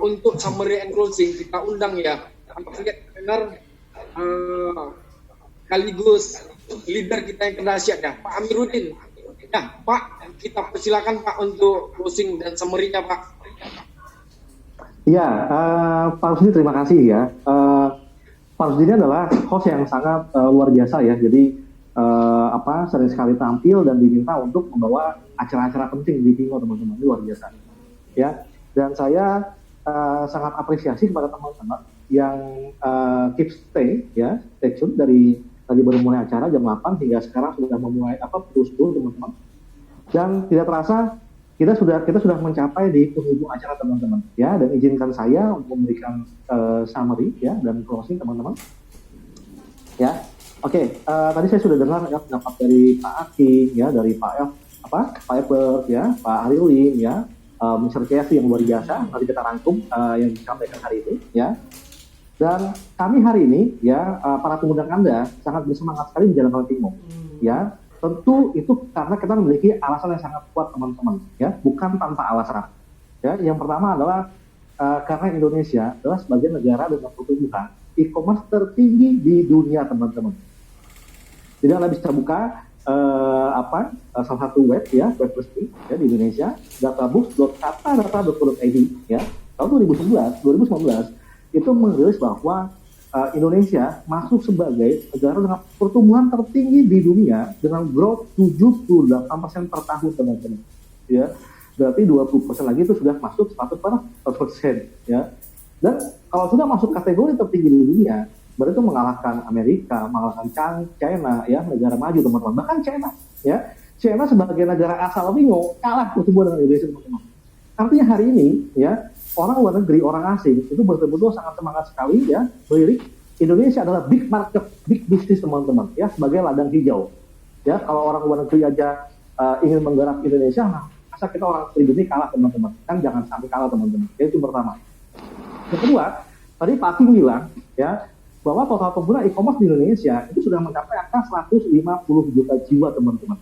Untuk summary and closing kita undang ya trainer sekaligus leader kita yang kedahsyat ya, Pak Amiruddin. Ya, Pak, kita persilakan Pak untuk closing dan summary-nya Pak. Ya, Pak Rusdi terima kasih ya. Pak Rusdi ini adalah host yang sangat luar biasa ya. Jadi sering sekali tampil dan diminta untuk membawa acara-acara penting di Pingo teman-teman, luar biasa. Ya, dan saya sangat apresiasi kepada teman-teman yang keep stay tune dari tadi baru mulai acara jam 8 hingga sekarang sudah memulai terus teman-teman. Dan tidak terasa kita sudah mencapai di penghujung acara teman-teman ya, dan izinkan saya untuk memberikan summary ya dan closing teman-teman. Ya. Oke, tadi saya sudah dengar ya pendapat dari Pak Aki ya, dari Pak Ebert ya, Pak Hariulin ya, Mr. KFC yang luar biasa. Nanti kita rangkum yang disampaikan hari itu ya. Dan kami hari ini ya para pengundang Anda sangat bersemangat sekali menjalankan Pingo ya. tentu itu karena kita memiliki alasan yang sangat kuat teman-teman, ya, bukan tanpa alasan. Ya, yang pertama adalah karena Indonesia adalah sebagai negara dengan pertumbuhan e-commerce tertinggi di dunia, teman-teman. Jadi Anda bisa buka salah satu web, ya, web resmi ya di Indonesia, databooks.katadata.co.id, ya. Tahun 2019 itu merilis bahwa Indonesia masuk sebagai negara dengan pertumbuhan tertinggi di dunia dengan growth 78% per tahun, teman-teman. Ya, berarti 20% lagi itu sudah masuk 100%, ya. Dan kalau sudah masuk kategori tertinggi di dunia, berarti itu mengalahkan Amerika, mengalahkan China, ya, negara maju, teman-teman. Bahkan China, ya, China sebagai negara asal bingung kalah pertumbuhan dengan Indonesia, teman-teman. Artinya hari ini, ya, orang luar negeri, orang asing itu betul-betul sangat semangat sekali, ya, melirik Indonesia adalah big market, big business, teman-teman, ya, sebagai ladang hijau. Ya, kalau orang luar negeri aja ingin menggarap Indonesia, masa kita orang pribumi kalah, teman-teman? Kan jangan sampai kalah, teman-teman. Itu pertama. Yang kedua, tadi Pak Aking bilang, ya, bahwa total pengguna e-commerce di Indonesia itu sudah mencapai angka 150 juta jiwa, teman-teman.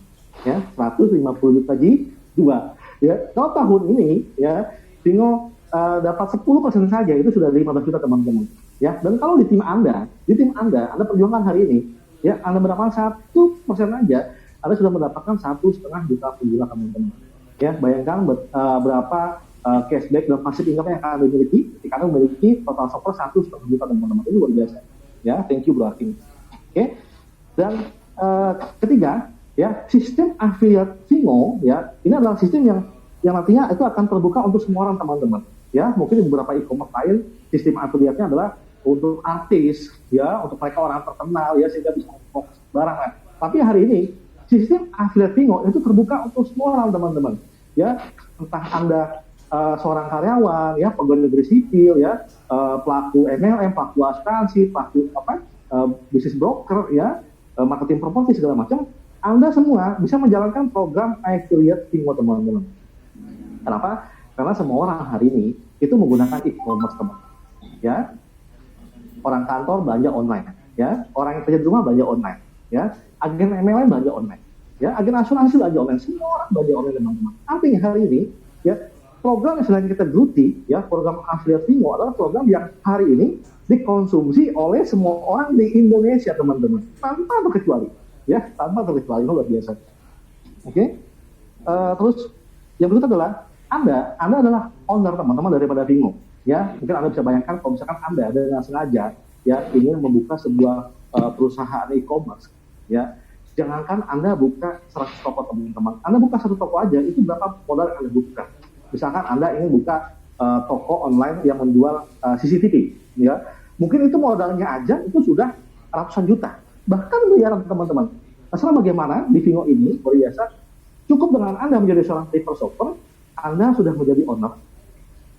Ya, 150 juta jiwa. Ya, kalau tahun ini, ya, Vingo dapat 10% saja, itu sudah 15 juta, teman-teman. Ya, dan kalau di tim Anda perjuangkan hari ini, ya, Anda mendapatkan 1% aja, Anda sudah mendapatkan 1,5 juta pengguna, teman-teman. Ya, bayangkan berapa cashback dan passive income yang akan Anda miliki ketika Anda memiliki total shopper 1,5 juta, teman-teman. Itu luar biasa. Ya, thank you Bro Aking. Oke. Dan ketiga, ya, sistem affiliate Vingo, ya, ini adalah sistem yang nantinya itu akan terbuka untuk semua orang, teman-teman. Ya, mungkin di beberapa e-commerce lain sistem affiliate-nya adalah untuk artis, ya, untuk mereka orang terkenal, ya, sehingga bisa fokus barang. Tapi hari ini sistem affiliate Vingo itu terbuka untuk semua orang, teman-teman. Ya, entah Anda seorang karyawan, ya, pegawai negeri sipil, ya, pelaku MLM, pelaku asuransi, pelaku bisnis broker, ya, marketing properti segala macam, Anda semua bisa menjalankan program affiliate Vingo, teman-teman. Kenapa? Karena semua orang hari ini itu menggunakan e-commerce, teman. Ya, orang kantor belanja online, ya, orang yang kerja di rumah belanja online, ya, agen MLM belanja online, ya, agen asuransi belanja online, semua orang belanja online, teman-teman. Artinya hari ini, ya, program yang sedang kita geluti, ya, program affiliate Vingo adalah program yang hari ini dikonsumsi oleh semua orang di Indonesia, teman-teman, tanpa terkecuali, ya, tanpa terkecuali. Luar biasa. Oke. Terus yang berikut adalah Anda adalah owner, teman-teman, daripada Vingo. Ya, mungkin Anda bisa bayangkan kalau misalkan Anda dengan sengaja, ya, ingin membuka sebuah perusahaan e-commerce, ya, jangankan Anda buka 100 toko, teman-teman. Anda buka 1 toko aja, itu berapa modal yang Anda buka? Misalkan Anda ingin buka toko online yang menjual CCTV, ya, mungkin itu modalnya aja itu sudah ratusan juta, bahkan miliaran, teman-teman. Masalah bagaimana di Vingo ini, luar biasa, cukup dengan Anda menjadi seorang paper shopper, Anda sudah menjadi owner,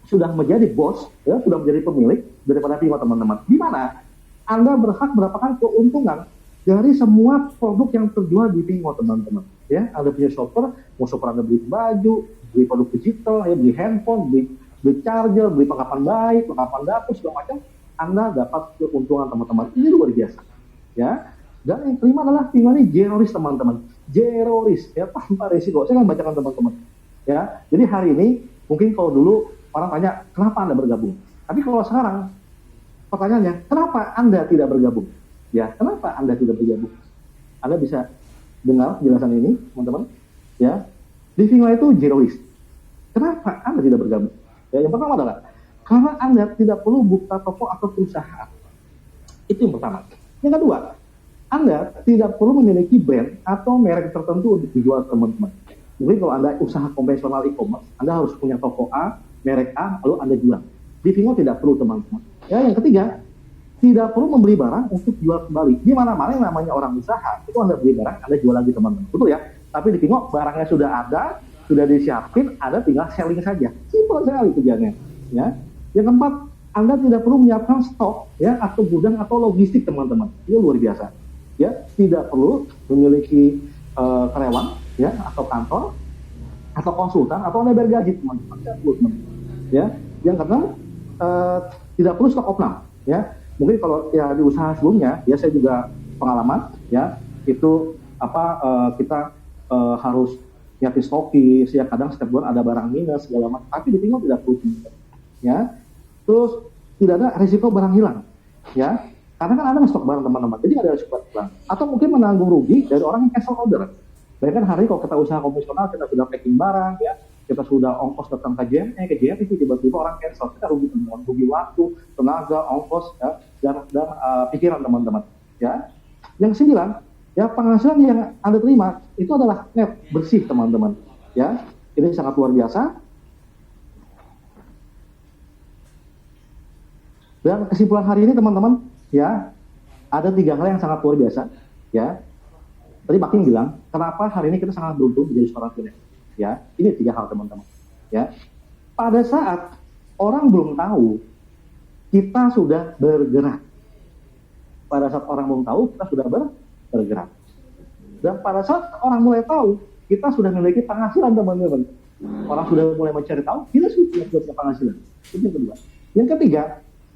sudah menjadi bos, ya, sudah menjadi pemilik daripada Vingo, teman-teman. Di mana Anda berhak mendapatkan keuntungan dari semua produk yang terjual di Vingo, teman-teman. Ya, Anda punya shopper, mau shopper Anda beli baju, beli produk digital, ya, beli handphone, beli charger, beli perlengkapan baik, perlengkapan dapur, segala macam, Anda dapat keuntungan, teman-teman. Ini luar biasa. Ya. Dan yang kelima adalah Vingo ini zero risk, teman-teman. Zero risk, ya, tanpa risiko. Saya akan bacakan, teman-teman. Ya, jadi hari ini mungkin kalau dulu orang tanya kenapa Anda bergabung, tapi kalau sekarang pertanyaannya kenapa Anda tidak bergabung? Ya, kenapa Anda tidak bergabung? Anda bisa dengar penjelasan ini, teman-teman. Ya, di Vingo itu zero risk. Kenapa Anda tidak bergabung? Ya, yang pertama adalah karena Anda tidak perlu buka toko atau perusahaan. Itu yang pertama. Yang kedua, Anda tidak perlu memiliki brand atau merek tertentu untuk dijual, teman-teman. Mungkin kalau Anda usaha konvensional e-commerce, Anda harus punya toko A, merek A, lalu Anda jual. Di Vingo tidak perlu, teman-teman. Ya, yang ketiga, tidak perlu membeli barang untuk jual kembali. Di mana-mana yang namanya orang usaha, itu Anda beli barang, Anda jual lagi, teman-teman. Betul ya? Tapi di Vingo barangnya sudah ada, sudah disiapin, Anda tinggal selling saja. Simpel sekali tujuannya. Ya. Yang keempat, Anda tidak perlu menyiapkan stok, ya, atau gudang atau logistik, teman-teman. Itu luar biasa. Ya, tidak perlu memiliki karyawan, ya, atau kantor, atau konsultan, atau Anda bayar gaji, teman-teman. Ya, yang keenam, tidak perlu stok opnam, ya. Mungkin kalau ya di usaha sebelumnya, ya, saya juga pengalaman, ya, itu kita harus nyiapin stokis, ya kadang setiap bulan ada barang minus segala macam, tapi di Pingo tidak perlu ya. Terus tidak ada risiko barang hilang, ya, karena kan ada stok barang teman-teman, jadi ada risiko barang. Atau mungkin menanggung rugi dari orang yang cancel order. Bayangkan hari kalau kita usaha konvensional, kita sudah packing barang, ya, kita sudah ongkos datang ke JNE, ke JNE, tiba-tiba orang cancel, kita rugi teman-teman, rugi waktu, tenaga, ongkos, ya, dan pikiran teman-teman, ya. Yang 9, ya, penghasilan yang Anda terima itu adalah net bersih teman-teman, ya. Ini sangat luar biasa. Dan kesimpulan hari ini teman-teman, ya, ada 3 hal yang sangat luar biasa, ya. Tadi Pak King bilang, kenapa hari ini kita sangat beruntung menjadi seorang freelance, ya. Ini 3 hal teman-teman, ya. Pada saat orang belum tahu, kita sudah bergerak. Pada saat orang belum tahu, kita sudah bergerak. Dan pada saat orang mulai tahu, kita sudah memiliki penghasilan teman-teman. Orang sudah mulai mencari tahu, kita sudah punya penghasilan. Itu yang kedua. Yang ketiga,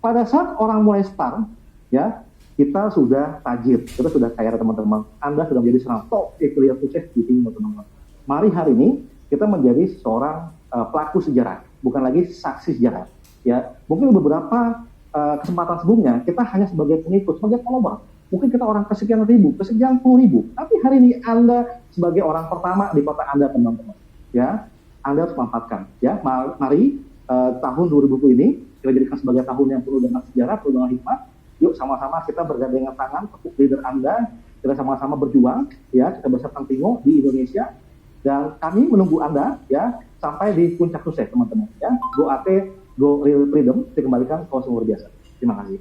pada saat orang mulai start, ya, kita sudah tajir, kita sudah kaya teman-teman. Anda sudah menjadi seorang top affiliate sukses di Pingo teman-teman. Mari hari ini kita menjadi seorang pelaku sejarah, bukan lagi saksi sejarah. Ya, mungkin beberapa kesempatan sebelumnya kita hanya sebagai pengikut, sebagai follower. Mungkin kita orang kesekian ribu, kesekian puluh ribu. Tapi hari ini Anda sebagai orang pertama di kota Anda teman-teman. Ya, Anda harus manfaatkan. Ya, mari tahun 2020 ini kita jadikan sebagai tahun yang penuh dengan sejarah, penuh dengan hikmah. Yuk sama-sama kita bergandengan tangan, tepuk leader Anda, kita sama-sama berjuang, ya, kita bersama Pingo di Indonesia, dan kami menunggu Anda, ya, sampai di puncak sukses teman-teman, ya. Go AT, go real freedom, dikembalikan ke luar biasa. Terima kasih.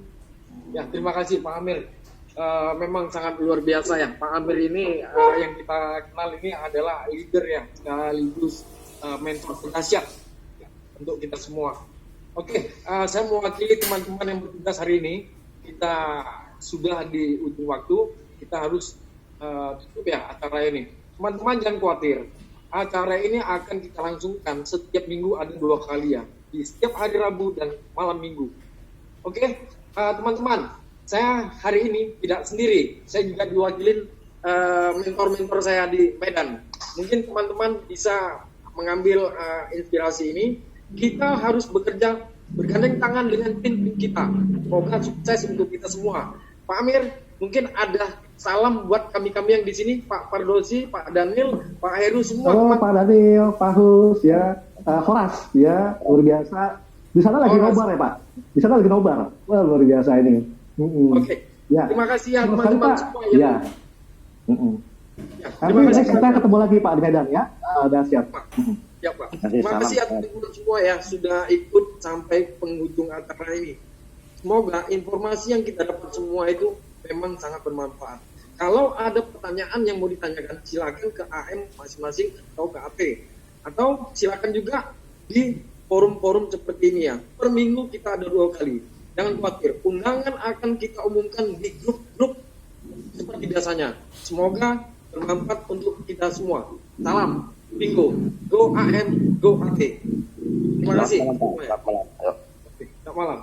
Ya, terima kasih Pak Amir. Memang sangat luar biasa ya, Pak Amir ini yang kita kenal ini adalah leader ya, sekaligus mentor dahsyat untuk kita semua. Oke, saya mewakili teman-teman yang bertugas hari ini. Kita sudah di ujung waktu, kita harus tutup ya acara ini. Teman-teman jangan khawatir, acara ini akan kita langsungkan setiap minggu, ada 2 kali ya, di setiap hari Rabu dan malam minggu. Oke, teman-teman, saya hari ini tidak sendiri, saya juga diwakilin mentor-mentor saya di Medan. Mungkin teman-teman bisa mengambil inspirasi ini. Kita harus bekerja bergandeng tangan dengan tim kita. Semoga sukses untuk kita semua. Pak Amir, mungkin ada salam buat kami-kami yang di sini, Pak Pardosi, Pak Daniel, Pak Heru semua. Halo Pak Daniel, Pak Hus, ya, Horas, ya, luar biasa. Di sana lagi nobar ya Pak? Di sana lagi nobar. Wah, luar biasa ini. Oke. Ya. Terima kasih ya teman-teman semua ya. Ya. Ya, Terima kasih. Kita ketemu lagi Pak di Medan ya. Dahsyat. Ya Pak. Terima kasih ya teman-teman semua ya sudah ikut sampai penghujung acara ini. Semoga informasi yang kita dapat semua itu memang sangat bermanfaat. Kalau ada pertanyaan yang mau ditanyakan, silakan ke AM masing-masing atau ke AT. Atau silakan juga di forum-forum seperti ini ya. Per minggu kita ada 2 kali. Jangan khawatir, undangan akan kita umumkan di grup-grup seperti biasanya. Semoga bermanfaat untuk kita semua. Salam Pingo, go AM, go AT. Terima kasih. Selamat malam. Oke, selamat malam.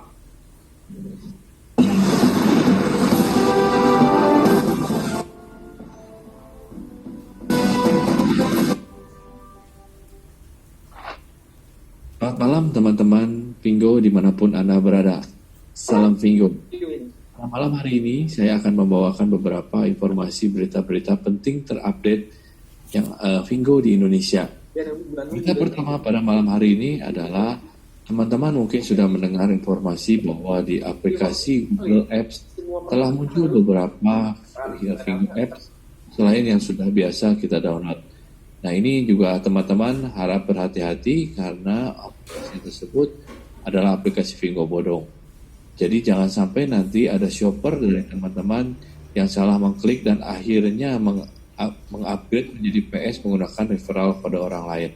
Selamat malam teman-teman Pingo dimanapun Anda berada. Salam Pingo. Malam hari ini saya akan membawakan beberapa informasi berita-berita penting terupdate yang Pingo di Indonesia. Berita pertama pada malam hari ini adalah teman-teman mungkin sudah mendengar informasi bahwa di aplikasi Google Apps telah muncul beberapa Pingo Apps selain yang sudah biasa kita download. Nah ini juga teman-teman harap berhati-hati karena aplikasi tersebut adalah aplikasi Pingo bodong. Jadi jangan sampai nanti ada shopper dari teman-teman yang salah mengklik dan akhirnya mengupgrade menjadi PS menggunakan referral pada orang lain.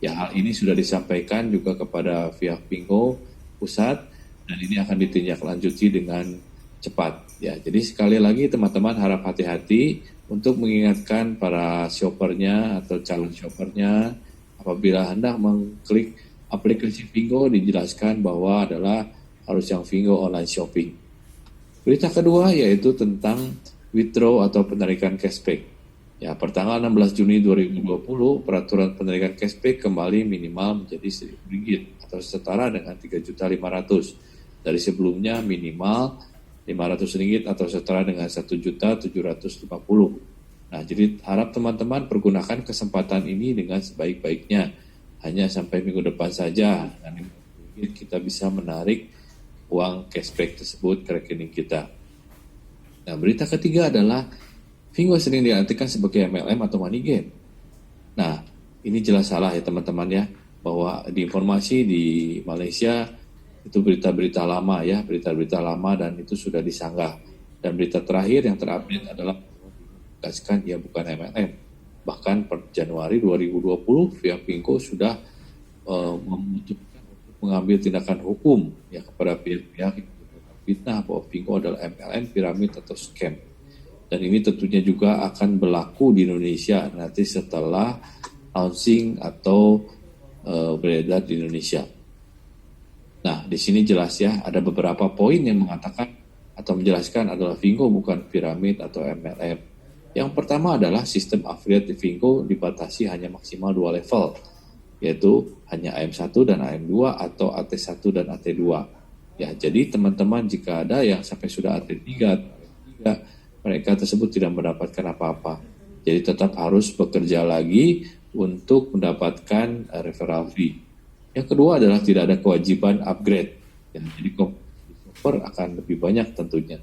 Ya hal ini sudah disampaikan juga kepada pihak Pingo pusat dan ini akan ditindaklanjuti dengan cepat. Ya jadi sekali lagi teman-teman harap hati-hati untuk mengingatkan para shoppernya atau calon shoppernya apabila hendak mengklik aplikasi Pingo dijelaskan bahwa adalah harus yang Pingo online shopping. Berita kedua yaitu tentang withdraw atau penarikan cashback. Ya, pertanggal 16 Juni 2020, peraturan penarikan cashback kembali minimal menjadi Rp1.000 atau setara dengan Rp3.500.000. Dari sebelumnya minimal Rp500 atau setara dengan Rp1.750.000. Nah, jadi harap teman-teman pergunakan kesempatan ini dengan sebaik-baiknya. Hanya sampai minggu depan saja. Dengan Rp500 kita bisa menarik uang cashback tersebut ke rekening kita. Nah, berita ketiga adalah Fingo sering diartikan sebagai MLM atau money game. Nah, ini jelas salah ya teman-teman ya, bahwa di informasi di Malaysia itu berita-berita lama ya, berita-berita lama dan itu sudah disanggah. Dan berita terakhir yang terupdate adalah dikasihkan ia bukan MLM. Bahkan per Januari 2020, pihak Fingo sudah memutuskan untuk mengambil tindakan hukum ya kepada pihak-pihak yang fitnah bahwa Fingo adalah MLM, piramid atau scam. Dan ini tentunya juga akan berlaku di Indonesia nanti setelah launching atau beredar di Indonesia. Nah, di sini jelas ya, ada beberapa poin yang mengatakan atau menjelaskan adalah Fingo bukan piramid atau MLM. Yang pertama adalah sistem affiliate di Fingo dibatasi hanya maksimal 2 level, yaitu hanya AM1 dan AM2 atau AT1 dan AT2. Ya, jadi teman-teman jika ada yang sampai sudah AT3, mereka tersebut tidak mendapatkan apa-apa. Jadi tetap harus bekerja lagi untuk mendapatkan referral fee. Yang kedua adalah tidak ada kewajiban upgrade. Ya, jadi software akan lebih banyak tentunya.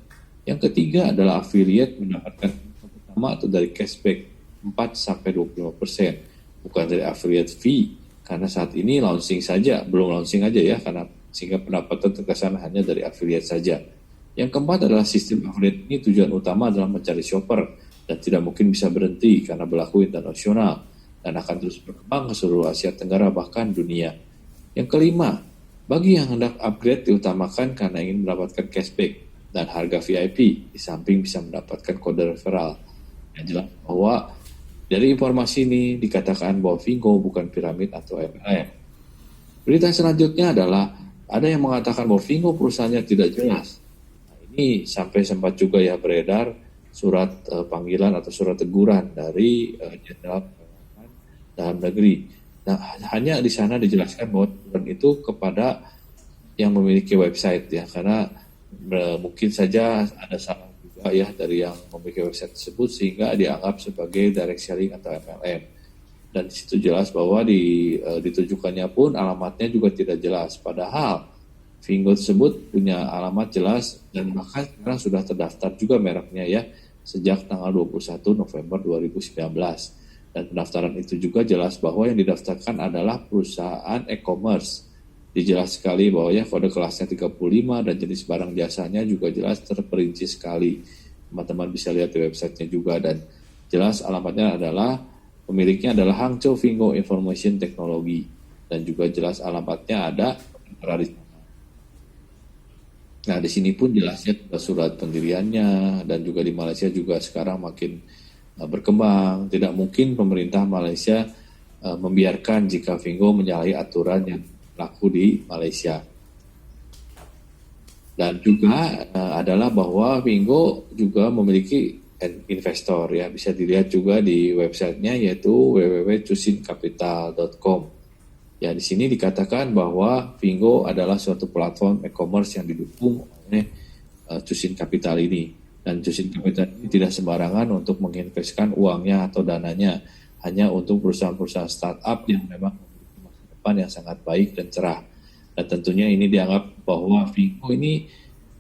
Yang ketiga adalah affiliate mendapatkan pertama atau dari cashback 4-25%. Bukan dari affiliate fee. Karena saat ini launching saja, belum launching aja ya, karena sehingga pendapatan terkesan hanya dari affiliate saja. Yang keempat adalah sistem affiliate ini tujuan utama adalah mencari shopper dan tidak mungkin bisa berhenti karena berlaku internasional dan akan terus berkembang ke seluruh Asia Tenggara bahkan dunia. Yang kelima, bagi yang hendak upgrade diutamakan karena ingin mendapatkan cashback dan harga VIP di samping bisa mendapatkan kode referral. Yang jelas bahwa dari informasi ini dikatakan bahwa Fingo bukan piramid atau MLM. Berita selanjutnya adalah ada yang mengatakan bahwa Fingo perusahaannya tidak jelas. Ini sampai sempat juga ya beredar surat panggilan atau surat teguran dari Jenderal Dalam Negeri. Nah, hanya di sana dijelaskan bahwa teguran itu kepada yang memiliki website ya, karena mungkin saja ada salah juga ya dari yang memiliki website tersebut sehingga dianggap sebagai direct selling atau MLM. Dan di situ jelas bahwa ditujukannya pun alamatnya juga tidak jelas. Padahal Fingo tersebut punya alamat jelas dan bahkan sekarang sudah terdaftar juga mereknya ya sejak tanggal 21 November 2019. Dan pendaftaran itu juga jelas bahwa yang didaftarkan adalah perusahaan e-commerce. Dijelas sekali bahwa ya kode kelasnya 35 dan jenis barang jasanya juga jelas terperinci sekali. Teman-teman bisa lihat di websitenya juga dan jelas alamatnya adalah pemiliknya adalah Hangzhou Fingo Information Technology dan juga jelas alamatnya ada di. Nah, di sini pun jelasnya surat pendiriannya dan juga di Malaysia juga sekarang makin berkembang. Tidak mungkin pemerintah Malaysia membiarkan jika Fingo menyalahi aturan yang berlaku di Malaysia. Dan juga adalah bahwa Fingo juga memiliki investor ya, bisa dilihat juga di websitenya yaitu www.cusincapital.com. Ya, di sini dikatakan bahwa Fingo adalah suatu platform e-commerce yang didukung oleh Cusin Capital ini. Dan Cusin Capital ini tidak sembarangan untuk menginvestkan uangnya atau dananya, hanya untuk perusahaan-perusahaan startup yang memang memiliki masa depan yang sangat baik dan cerah. Dan tentunya ini dianggap bahwa Fingo ini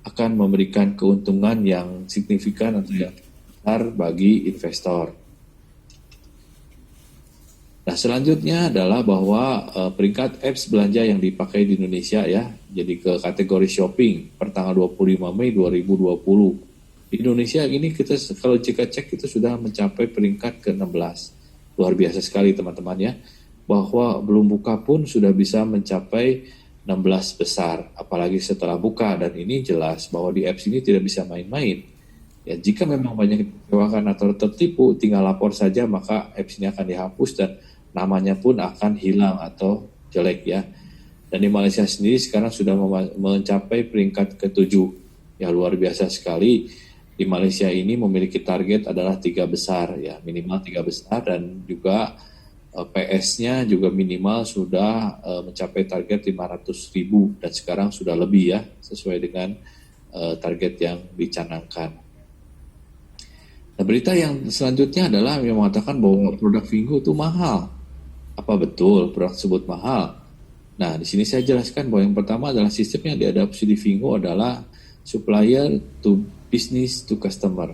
akan memberikan keuntungan yang signifikan atau yang besar bagi investor. Nah, selanjutnya adalah bahwa peringkat apps belanja yang dipakai di Indonesia ya, jadi ke kategori shopping per tanggal 25 Mei 2020. Di Indonesia ini kita kalau jika cek itu sudah mencapai peringkat ke-16. Luar biasa sekali teman-teman ya, bahwa belum buka pun sudah bisa mencapai 16 besar, apalagi setelah buka. Dan ini jelas bahwa di apps ini tidak bisa main-main. Ya, jika memang banyak dikecewakan atau tertipu, tinggal lapor saja maka apps ini akan dihapus dan namanya pun akan hilang atau jelek ya. Dan di Malaysia sendiri sekarang sudah mencapai peringkat ke-7. Ya, luar biasa sekali. di Malaysia ini memiliki target adalah 3 besar ya, minimal 3 besar, dan juga PS-nya juga minimal sudah mencapai target 500.000 dan sekarang sudah lebih ya, sesuai dengan target yang dicanangkan. Nah, berita yang selanjutnya adalah yang mengatakan bahwa produk Vingo itu mahal. Apa betul produk tersebut mahal? Nah, di sini saya jelaskan bahwa yang pertama adalah sistem yang diadopsi di Vingo adalah supplier to business to customer.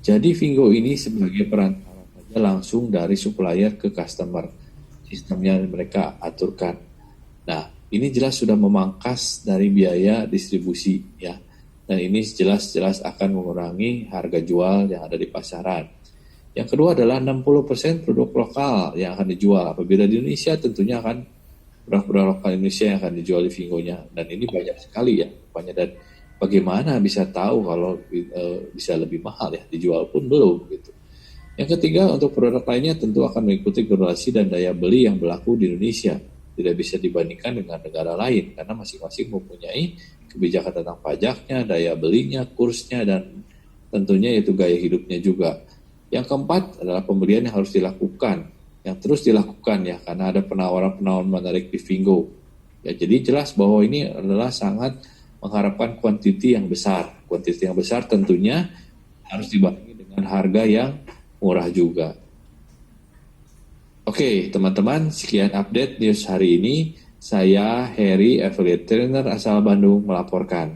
Jadi Vingo ini sebagai perantara saja langsung dari supplier ke customer. Sistemnya mereka aturkan. Nah, ini jelas sudah memangkas dari biaya distribusi ya. Dan ini jelas-jelas akan mengurangi harga jual yang ada di pasaran. Yang kedua adalah 60% produk lokal yang akan dijual. Apabila di Indonesia tentunya akan produk-produk lokal Indonesia yang akan dijual di Vingo-nya. Dan ini banyak sekali ya. Dan bagaimana bisa tahu kalau bisa lebih mahal ya, dijual pun belum gitu. Yang ketiga, untuk produk lainnya tentu akan mengikuti generasi dan daya beli yang berlaku di Indonesia. Tidak bisa dibandingkan dengan negara lain karena masing-masing mempunyai kebijakan tentang pajaknya, daya belinya, kursnya, dan tentunya itu gaya hidupnya juga. Yang keempat adalah pembelian yang harus dilakukan, yang terus dilakukan ya, karena ada penawaran-penawaran menarik di Vingo. Ya, jadi jelas bahwa ini adalah sangat mengharapkan kuantiti yang besar. Kuantiti yang besar tentunya harus dibarengi dengan harga yang murah juga. Oke, teman-teman, sekian update news hari ini. Saya Heri, affiliate trainer asal Bandung, melaporkan.